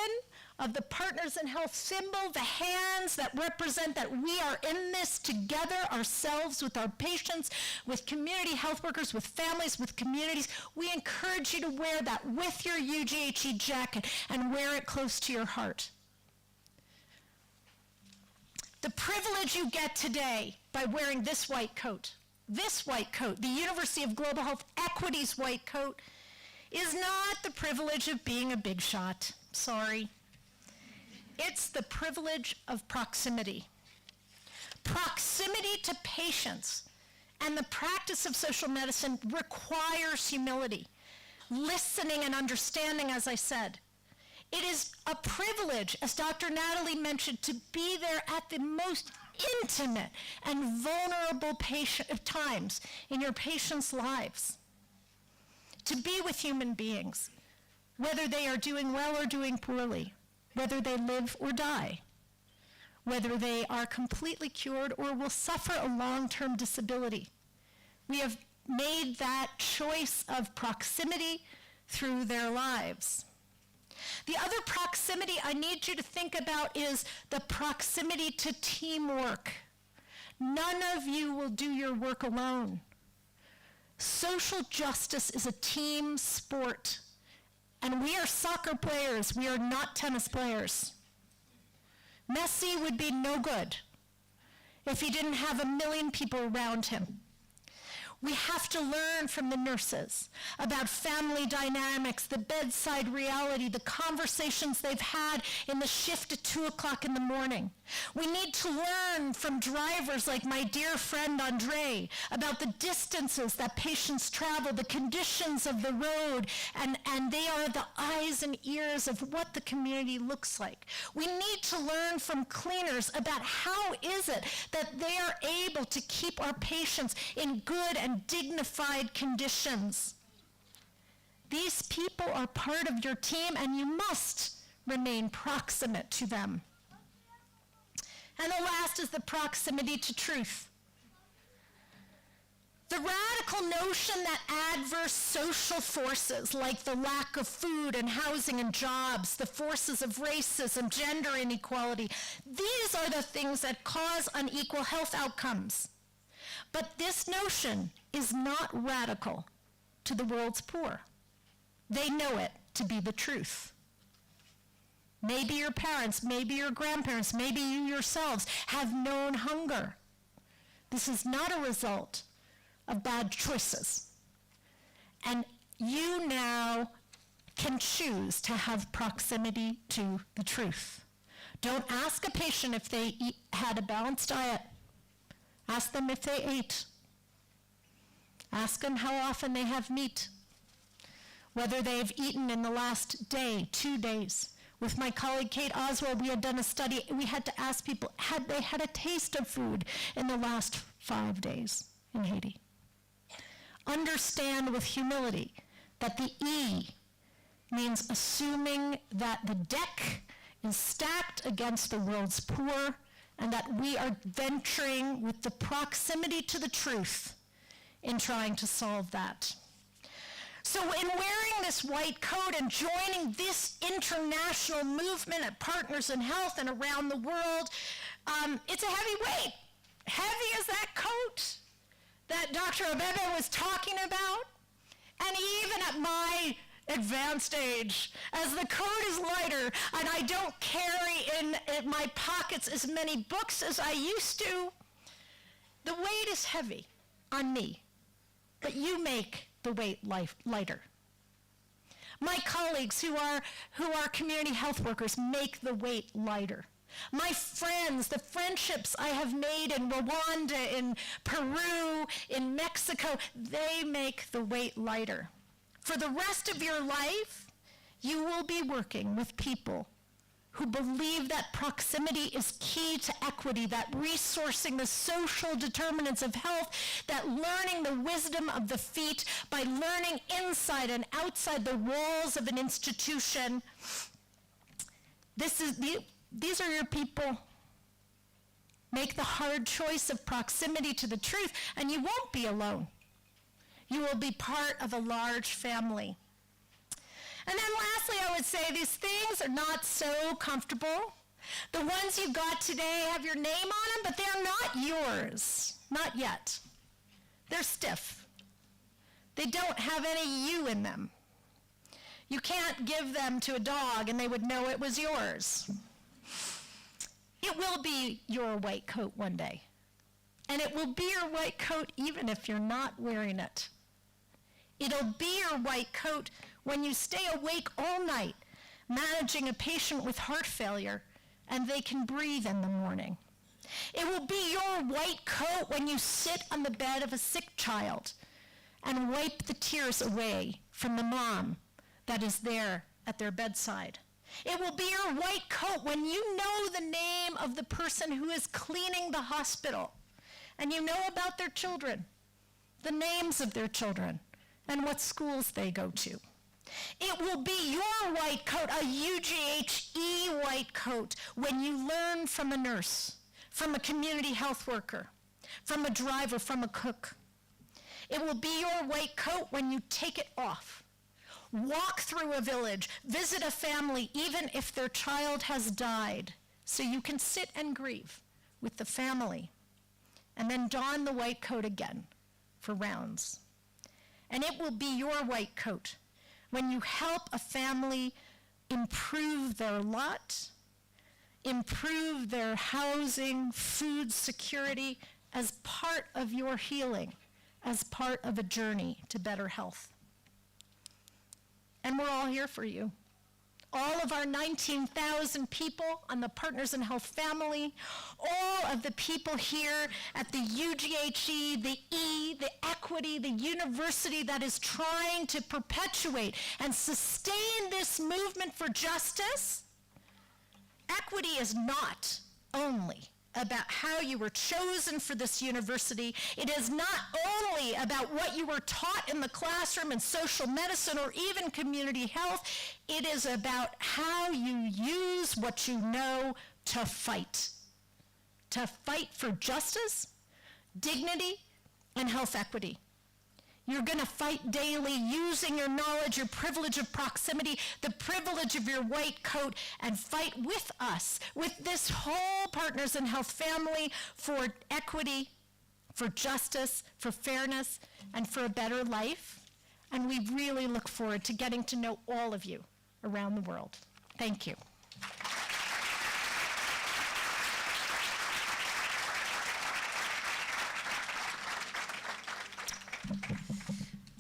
of the Partners in Health symbol, the hands that represent that we are in this together ourselves with our patients, with community health workers, with families, with communities. We encourage you to wear that with your UGHE jacket and wear it close to your heart. The privilege you get today by wearing this white coat, the University of Global Health Equity's white coat, is not the privilege of being a big shot. Sorry. It's the privilege of proximity. Proximity to patients and the practice of social medicine requires humility, listening and understanding, as I said. It is a privilege, as Dr. Natalie mentioned, to be there at the most intimate and vulnerable times in your patients' lives. To be with human beings, whether they are doing well or doing poorly, whether they live or die, whether they are completely cured or will suffer a long-term disability. We have made that choice of proximity through their lives. The other proximity I need you to think about is the proximity to teamwork. None of you will do your work alone. Social justice is a team sport. And we are soccer players. We are not tennis players. Messi would be no good if he didn't have 1 million people around him. We have to learn from the nurses about family dynamics, the bedside reality, the conversations they've had in the shift at 2 o'clock in the morning. We need to learn from drivers like my dear friend Andre about the distances that patients travel, the conditions of the road, and they are the eyes and ears of what the community looks like. We need to learn from cleaners about how is it that they are able to keep our patients in good and dignified conditions. These people are part of your team, and you must remain proximate to them. And the last is the proximity to truth. The radical notion that adverse social forces like the lack of food and housing and jobs, the forces of racism, gender inequality, these are the things that cause unequal health outcomes. But this notion is not radical to the world's poor. They know it to be the truth. Maybe your parents, maybe your grandparents, maybe you yourselves have known hunger. This is not a result of bad choices. And you now can choose to have proximity to the truth. Don't ask a patient if they had a balanced diet. Ask them if they ate. Ask them how often they have meat, whether they've eaten in the last day, 2 days. With my colleague Kate Oswald, we had done a study. We had to ask people, had they had a taste of food in the last 5 days in Haiti? Understand with humility that the E means assuming that the deck is stacked against the world's poor and that we are venturing with the proximity to the truth in trying to solve that. So in wearing this white coat and joining this international movement at Partners in Health and around the world, it's a heavy weight. Heavy as that coat that Dr. Abebe was talking about. And even at my advanced age, as the coat is lighter and I don't carry in my pockets as many books as I used to, the weight is heavy on me, but you make the weight lighter. My colleagues who are community health workers make the weight lighter. My friends, the friendships I have made in Rwanda, in Peru, in Mexico, they make the weight lighter. For the rest of your life, you will be working with people who believe that proximity is key to equity, that resourcing the social determinants of health, that learning the wisdom of the feet by learning inside and outside the walls of an institution. These are your people. Make the hard choice of proximity to the truth, and you won't be alone. You will be part of a large family. And then lastly, I would say these things are not so comfortable. The ones you got today have your name on them, but they're not yours. Not yet. They're stiff. They don't have any you in them. You can't give them to a dog and they would know it was yours. It will be your white coat one day. And it will be your white coat even if you're not wearing it. It'll be your white coat when you stay awake all night managing a patient with heart failure and they can breathe in the morning. It will be your white coat when you sit on the bed of a sick child and wipe the tears away from the mom that is there at their bedside. It will be your white coat when you know the name of the person who is cleaning the hospital and you know about their children, the names of their children, and what schools they go to. It will be your white coat, a UGHE white coat, when you learn from a nurse, from a community health worker, from a driver, from a cook. It will be your white coat when you take it off. Walk through a village, visit a family, even if their child has died, so you can sit and grieve with the family, and then don the white coat again for rounds. And it will be your white coat when you help a family improve their lot, improve their housing, food security as part of your healing, as part of a journey to better health. And we're all here for you. All of our 19,000 people on the Partners in Health family, all of the people here at the UGHE, the E, the equity, the university that is trying to perpetuate and sustain this movement for justice. Equity is not only about how you were chosen for this university. It is not only about what you were taught in the classroom in social medicine or even community health. It is about how you use what you know to fight for justice, dignity, and health equity. You're going to fight daily using your knowledge, your privilege of proximity, the privilege of your white coat, and fight with us, with this whole Partners in Health family for equity, for justice, for fairness, and for a better life. And we really look forward to getting to know all of you around the world. Thank you.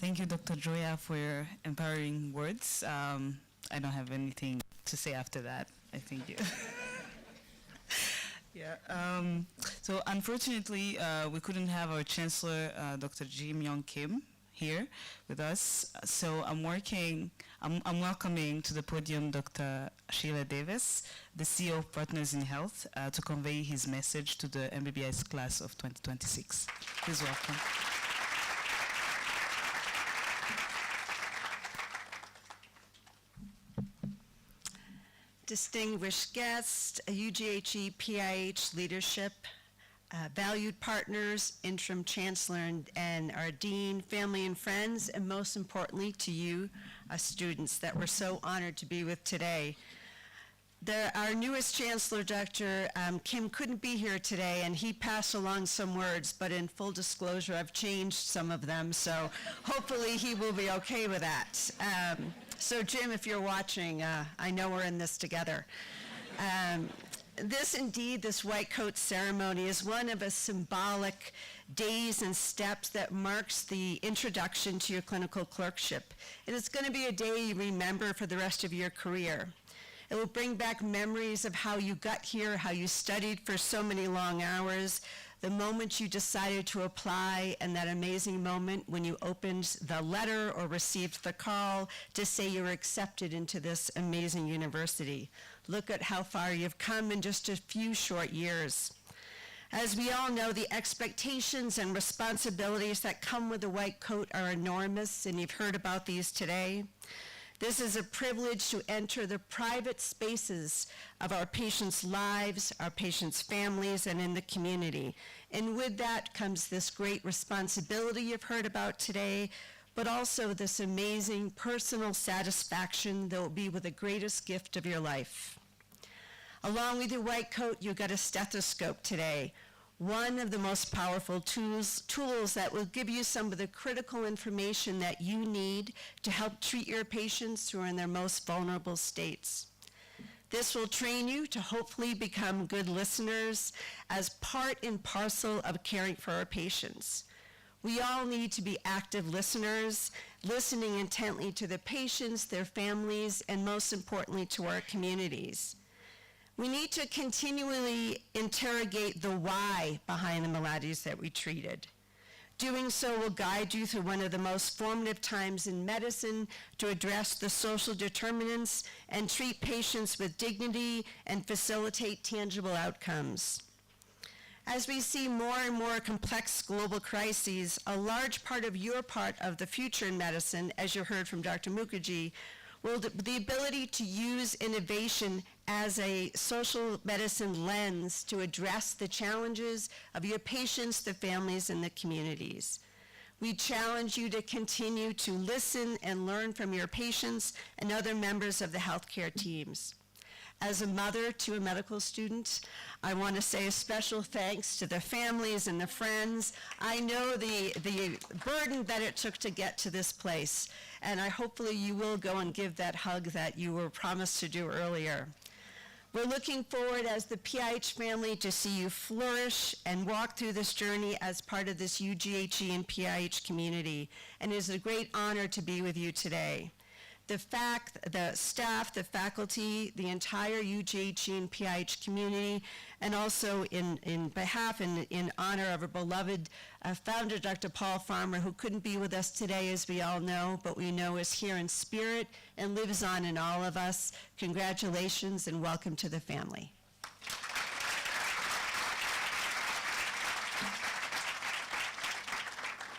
Thank you, Dr. Joia, for your empowering words. I don't have anything to say after that. I thank you. Yeah. So unfortunately, we couldn't have our Chancellor, Dr. Yong Kim, here with us. So I'm welcoming to the podium Dr. Sheila Davis, the CEO of Partners in Health, to convey his message to the MBBS class of 2026. Please welcome. distinguished guests, UGHE PIH leadership, valued partners, Interim Chancellor and our Dean, family and friends, and most importantly to you, students that we're so honored to be with today. Our newest Chancellor, Dr. Kim, couldn't be here today, and he passed along some words, but in full disclosure, I've changed some of them, so hopefully he will be okay with that. So Jim, if you're watching, I know we're in this together. This white coat ceremony is one of a symbolic days and steps that marks the introduction to your clinical clerkship. And it's going to be a day you remember for the rest of your career. It will bring back memories of how you got here, how you studied for so many long hours, the moment you decided to apply, and that amazing moment when you opened the letter or received the call to say you were accepted into this amazing university. Look at how far you've come in just a few short years. As we all know, the expectations and responsibilities that come with the white coat are enormous, and you've heard about these today. This is a privilege to enter the private spaces of our patients' lives, our patients' families, and in the community. And with that comes this great responsibility you've heard about today, but also this amazing personal satisfaction that will be with the greatest gift of your life. Along with your white coat, you got a stethoscope today, one of the most powerful tools that will give you some of the critical information that you need to help treat your patients who are in their most vulnerable states. This will train you to hopefully become good listeners as part and parcel of caring for our patients. We all need to be active listeners, listening intently to the patients, their families, and most importantly to our communities. We need to continually interrogate the why behind the maladies that we treated. Doing so will guide you through one of the most formative times in medicine to address the social determinants and treat patients with dignity and facilitate tangible outcomes. As we see more and more complex global crises, a large part of your part of the future in medicine, as you heard from Dr. Mukherjee, will the ability to use innovation as a social medicine lens to address the challenges of your patients, the families, and the communities. We challenge you to continue to listen and learn from your patients and other members of the healthcare teams. As a mother to a medical student, I want to say a special thanks to the families and the friends. I know the burden that it took to get to this place, and hopefully you will go and give that hug that you were promised to do earlier. We're looking forward as the PIH family to see you flourish and walk through this journey as part of this UGHE and PIH community, and it is a great honor to be with you today. The staff, the faculty, the entire UGHE and PIH community, and also in behalf and in honor of our beloved founder, Dr. Paul Farmer, who couldn't be with us today, as we all know, but we know is here in spirit and lives on in all of us. Congratulations and welcome to the family.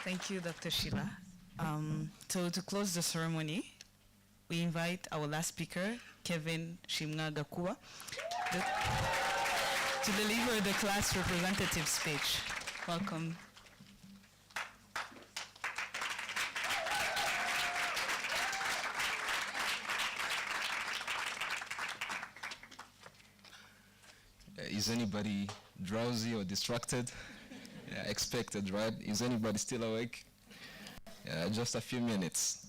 Thank you, Dr. Sheila. So to close the ceremony, we invite our last speaker, Kevin Shimwa Gakuba, to deliver the class representative speech. Welcome. Is anybody drowsy or distracted? Yeah, expected, right? Is anybody still awake? Just a few minutes.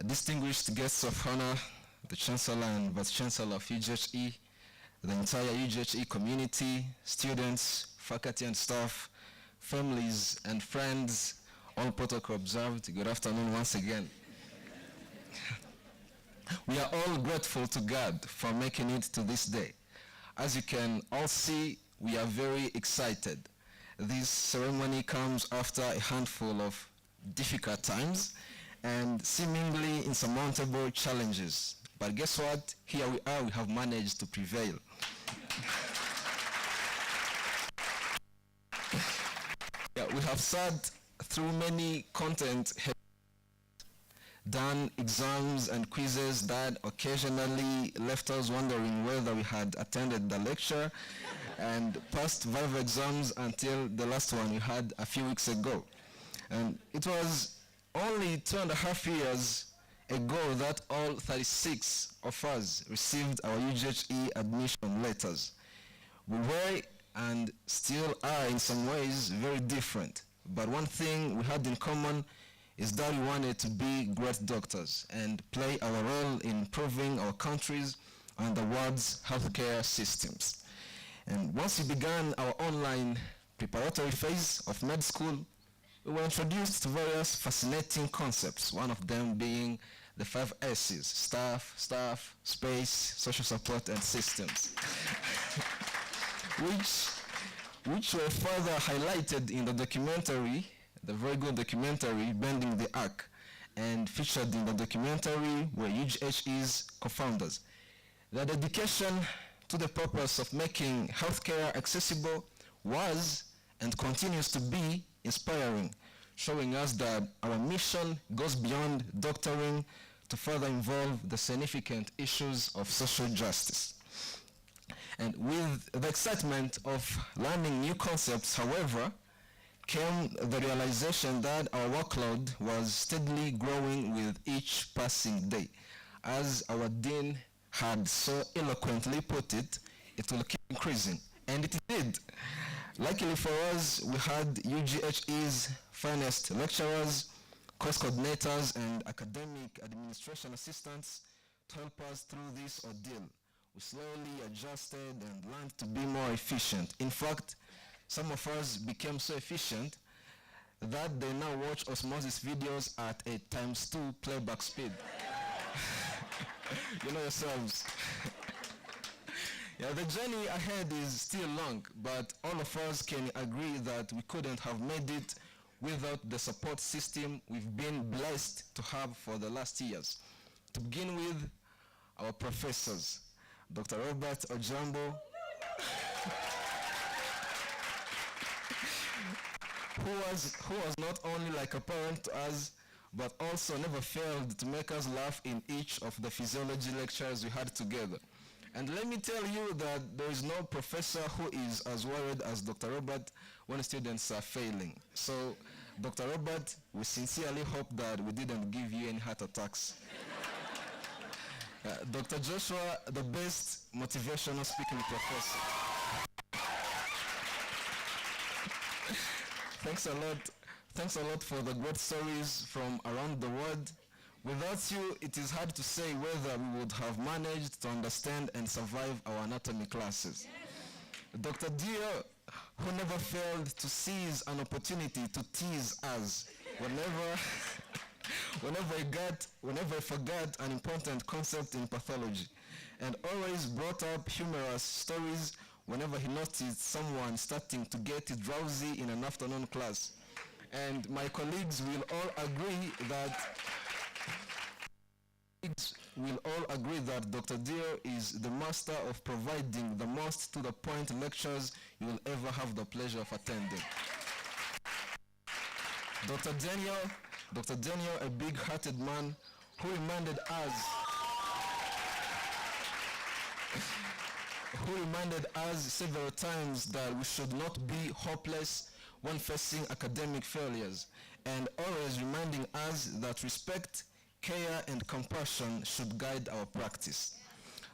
Distinguished guests of honor, the Chancellor and Vice Chancellor of UGHE, the entire UGHE community, students, faculty and staff, families and friends, all protocol observed, good afternoon once again. We are all grateful to God for making it to this day. As you can all see, we are very excited. This ceremony comes after a handful of difficult times and seemingly insurmountable challenges. But guess what? Here we are, we have managed to prevail. We have sat through many content done exams and quizzes that occasionally left us wondering whether we had attended the lecture, and passed Viva exams until the last one we had a few weeks ago. And it was only 2.5 years ago that all 36 of us received our UGHE admission letters. We were and still are in some ways very different, but one thing we had in common is that we wanted to be great doctors and play our role in improving our country's and the world's healthcare systems. And once we began our online preparatory phase of med school, we were introduced to various fascinating concepts, one of them being the 5 S's: staff, space, social support, and systems, which were further highlighted in the documentary, the very good documentary, Bending the Arc, and featured in the documentary were UGHE's co-founders. Their dedication to the purpose of making healthcare accessible was and continues to be inspiring, showing us that our mission goes beyond doctoring to further involve the significant issues of social justice. And with the excitement of learning new concepts, however, came the realization that our workload was steadily growing with each passing day. As our dean had so eloquently put it, it will keep increasing, and it did. Luckily for us, we had UGHE's finest lecturers, course coordinators, and academic administration assistants to help us through this ordeal. We slowly adjusted and learned to be more efficient. In fact, some of us became so efficient that they now watch osmosis videos at a ×2 playback speed. You know yourselves. Yeah, the journey ahead is still long, but all of us can agree that we couldn't have made it without the support system we've been blessed to have for the last years. To begin with, our professors, Dr. Robert Ojiambo, who was not only like a parent to us, but also never failed to make us laugh in each of the physiology lectures we had together. And let me tell you that there is no professor who is as worried as Dr. Robert when students are failing. So, Dr. Robert, we sincerely hope that we didn't give you any heart attacks. Dr. Joshua, the best motivational speaking professor. Thanks a lot for the great stories from around the world. Without you, it is hard to say whether we would have managed to understand and survive our anatomy classes. Dr. Dio, who never failed to seize an opportunity to tease us whenever he forgot an important concept in pathology, and always brought up humorous stories whenever he noticed someone starting to get drowsy in an afternoon class. And my colleagues will all agree that Dr. Dio is the master of providing the most to-the-point lectures you will ever have the pleasure of attending. Dr. Daniel, a big-hearted man who reminded us several times that we should not be hopeless when facing academic failures, and always reminding us that respect, care, and compassion should guide our practice.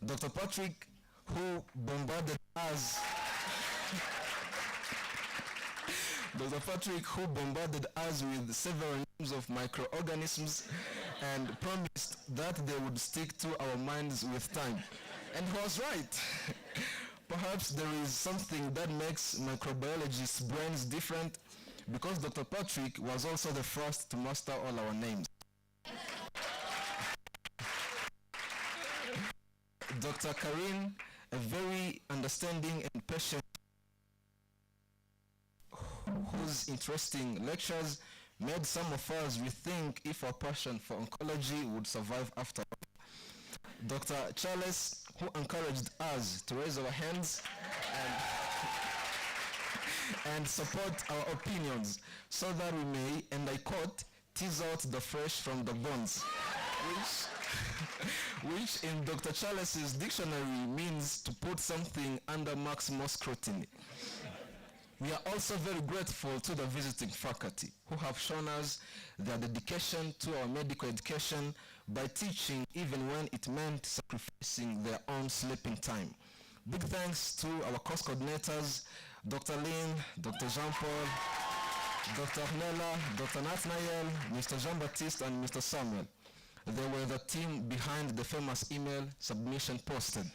Dr. Patrick, who bombarded us with several names of microorganisms and promised that they would stick to our minds with time. And he was right. Perhaps there is something that makes microbiologists' brains different, because Dr. Patrick was also the first to master all our names. Dr. Karim, a very understanding and patient, whose interesting lectures made some of us rethink if our passion for oncology would survive after all. Dr. Charles, who encouraged us to raise our hands and support our opinions so that we may, and I quote, tease out the fresh from the bones, which in Dr. Charles's dictionary means to put something under maximum scrutiny. We are also very grateful to the visiting faculty who have shown us their dedication to our medical education by teaching even when it meant sacrificing their own sleeping time. Big thanks to our course coordinators, Dr. Arlene, Dr. Jean-Paul, Dr. Nella, Dr. Natalie, Mr. Jean-Baptiste, and Mr. Samuel. They were the team behind the famous email submission posted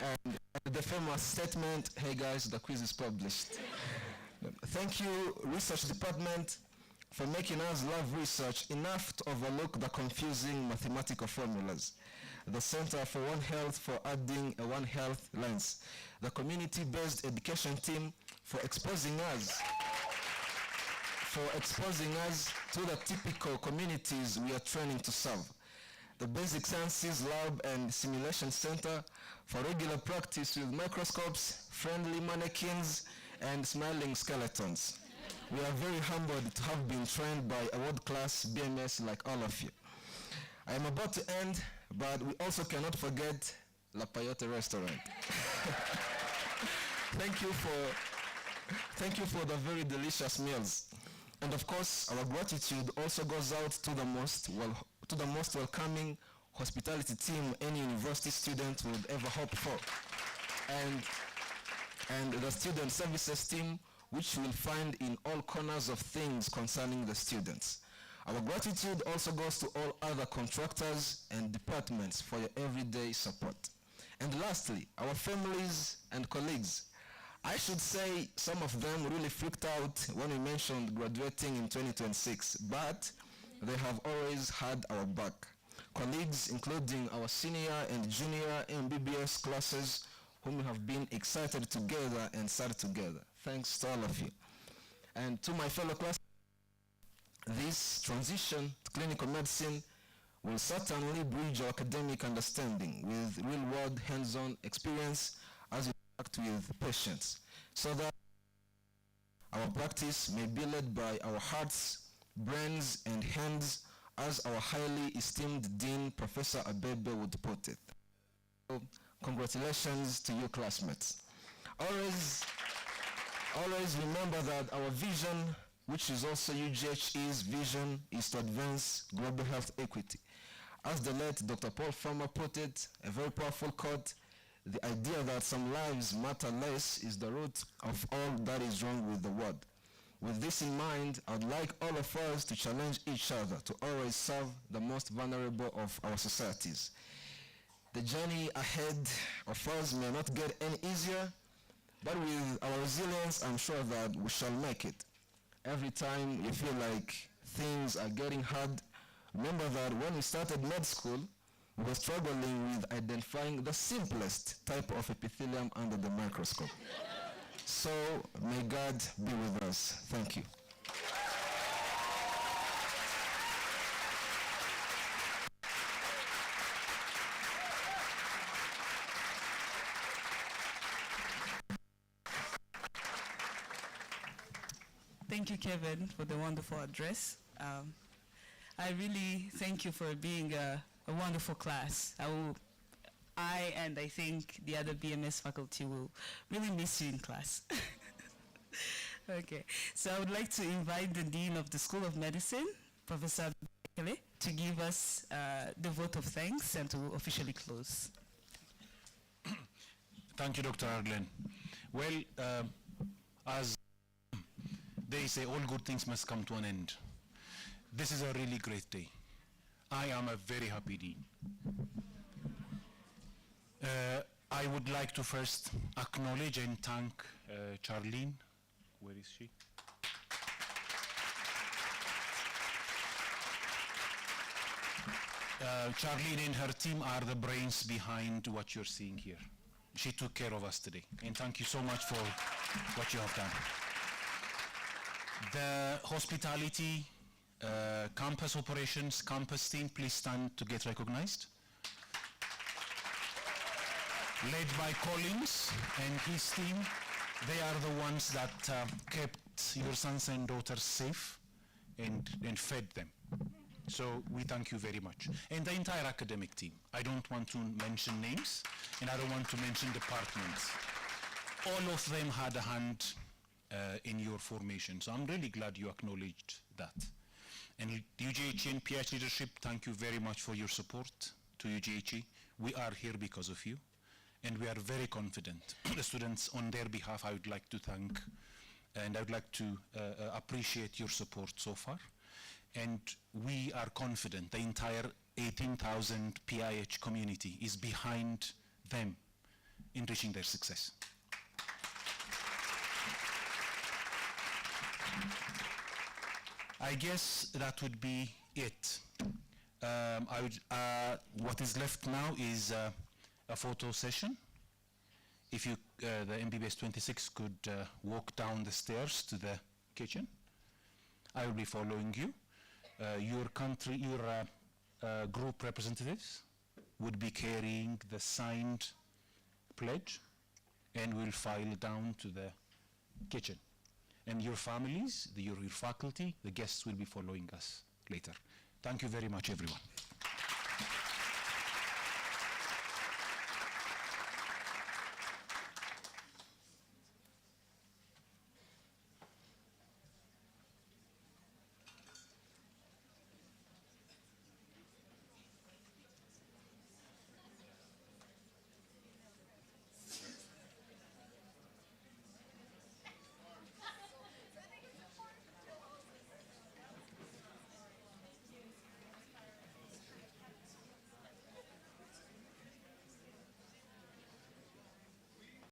and the famous statement, "Hey guys, the quiz is published." Thank you, Research Department, for making us love research enough to overlook the confusing mathematical formulas. The Center for One Health for adding a One Health lens. The community-based education team for exposing us to the typical communities we are training to serve. The Basic Sciences Lab and Simulation Center for regular practice with microscopes, friendly mannequins, and smiling skeletons. We are very humbled to have been trained by a world-class BMS like all of you. I am about to end, but we also cannot forget La Payote Restaurant. Thank you for the very delicious meals. And of course, our gratitude also goes out to the most welcoming hospitality team any university student would ever hope for. And the student services team, which you will find in all corners of things concerning the students. Our gratitude also goes to all other contractors and departments for your everyday support. And lastly, our families and colleagues. I should say some of them really freaked out when we mentioned graduating in 2026, but they have always had our back. Colleagues, including our senior and junior MBBS classes, whom we have been excited together and sad together. Thanks to all of you. And to my fellow classmates, this transition to clinical medicine will certainly bridge our academic understanding with real-world hands-on experience as we interact with patients, so that our practice may be led by our hearts, brains, and hands, as our highly esteemed Dean, Professor Abebe, would put it. So, congratulations to you, classmates. Always remember that our vision, which is also UGHE's vision, is to advance global health equity. As the late Dr. Paul Farmer put it, a very powerful quote, the idea that some lives matter less is the root of all that is wrong with the world. With this in mind, I'd like all of us to challenge each other to always serve the most vulnerable of our societies. The journey ahead of us may not get any easier, but with our resilience, I'm sure that we shall make it. Every time you feel like things are getting hard, remember that when we started med school, we were struggling with identifying the simplest type of epithelium under the microscope. So may God be with us. Thank you. Thank you, Kevin, for the wonderful address. I really thank you for being a wonderful class. I and I think the other BMS faculty will really miss you in class. Okay, so I would like to invite the Dean of the School of Medicine, Professor Bekele, to give us the vote of thanks and to officially close. Thank you, Dr. Arlene. Well, as they say, all good things must come to an end. This is a really great day. I am a very happy dean. I would like to first acknowledge and thank Charlene. Where is she? Charlene and her team are the brains behind what you're seeing here. She took care of us today, and thank you so much for what you have done. The hospitality, campus operations, campus team, please stand to get recognized. Led by Collins and his team, they are the ones that kept your sons and daughters safe and fed them. So we thank you very much. And the entire academic team. I don't want to mention names, and I don't want to mention departments. All of them had a hand in your formation. So I'm really glad you acknowledged that. And UGHE and PH leadership, thank you very much for your support to UGHE. We are here because of you, and we are very confident. The students, on their behalf, I would like to thank, and I would like to appreciate your support so far. And we are confident the entire 18,000 PIH community is behind them in reaching their success. I guess that would be it. What is left now is a photo session. If you, the MBBS 26 could walk down the stairs to the kitchen, I will be following you. Your group representatives would be carrying the signed pledge, and will file down to the kitchen. And your families, your faculty, the guests will be following us later. Thank you very much, everyone.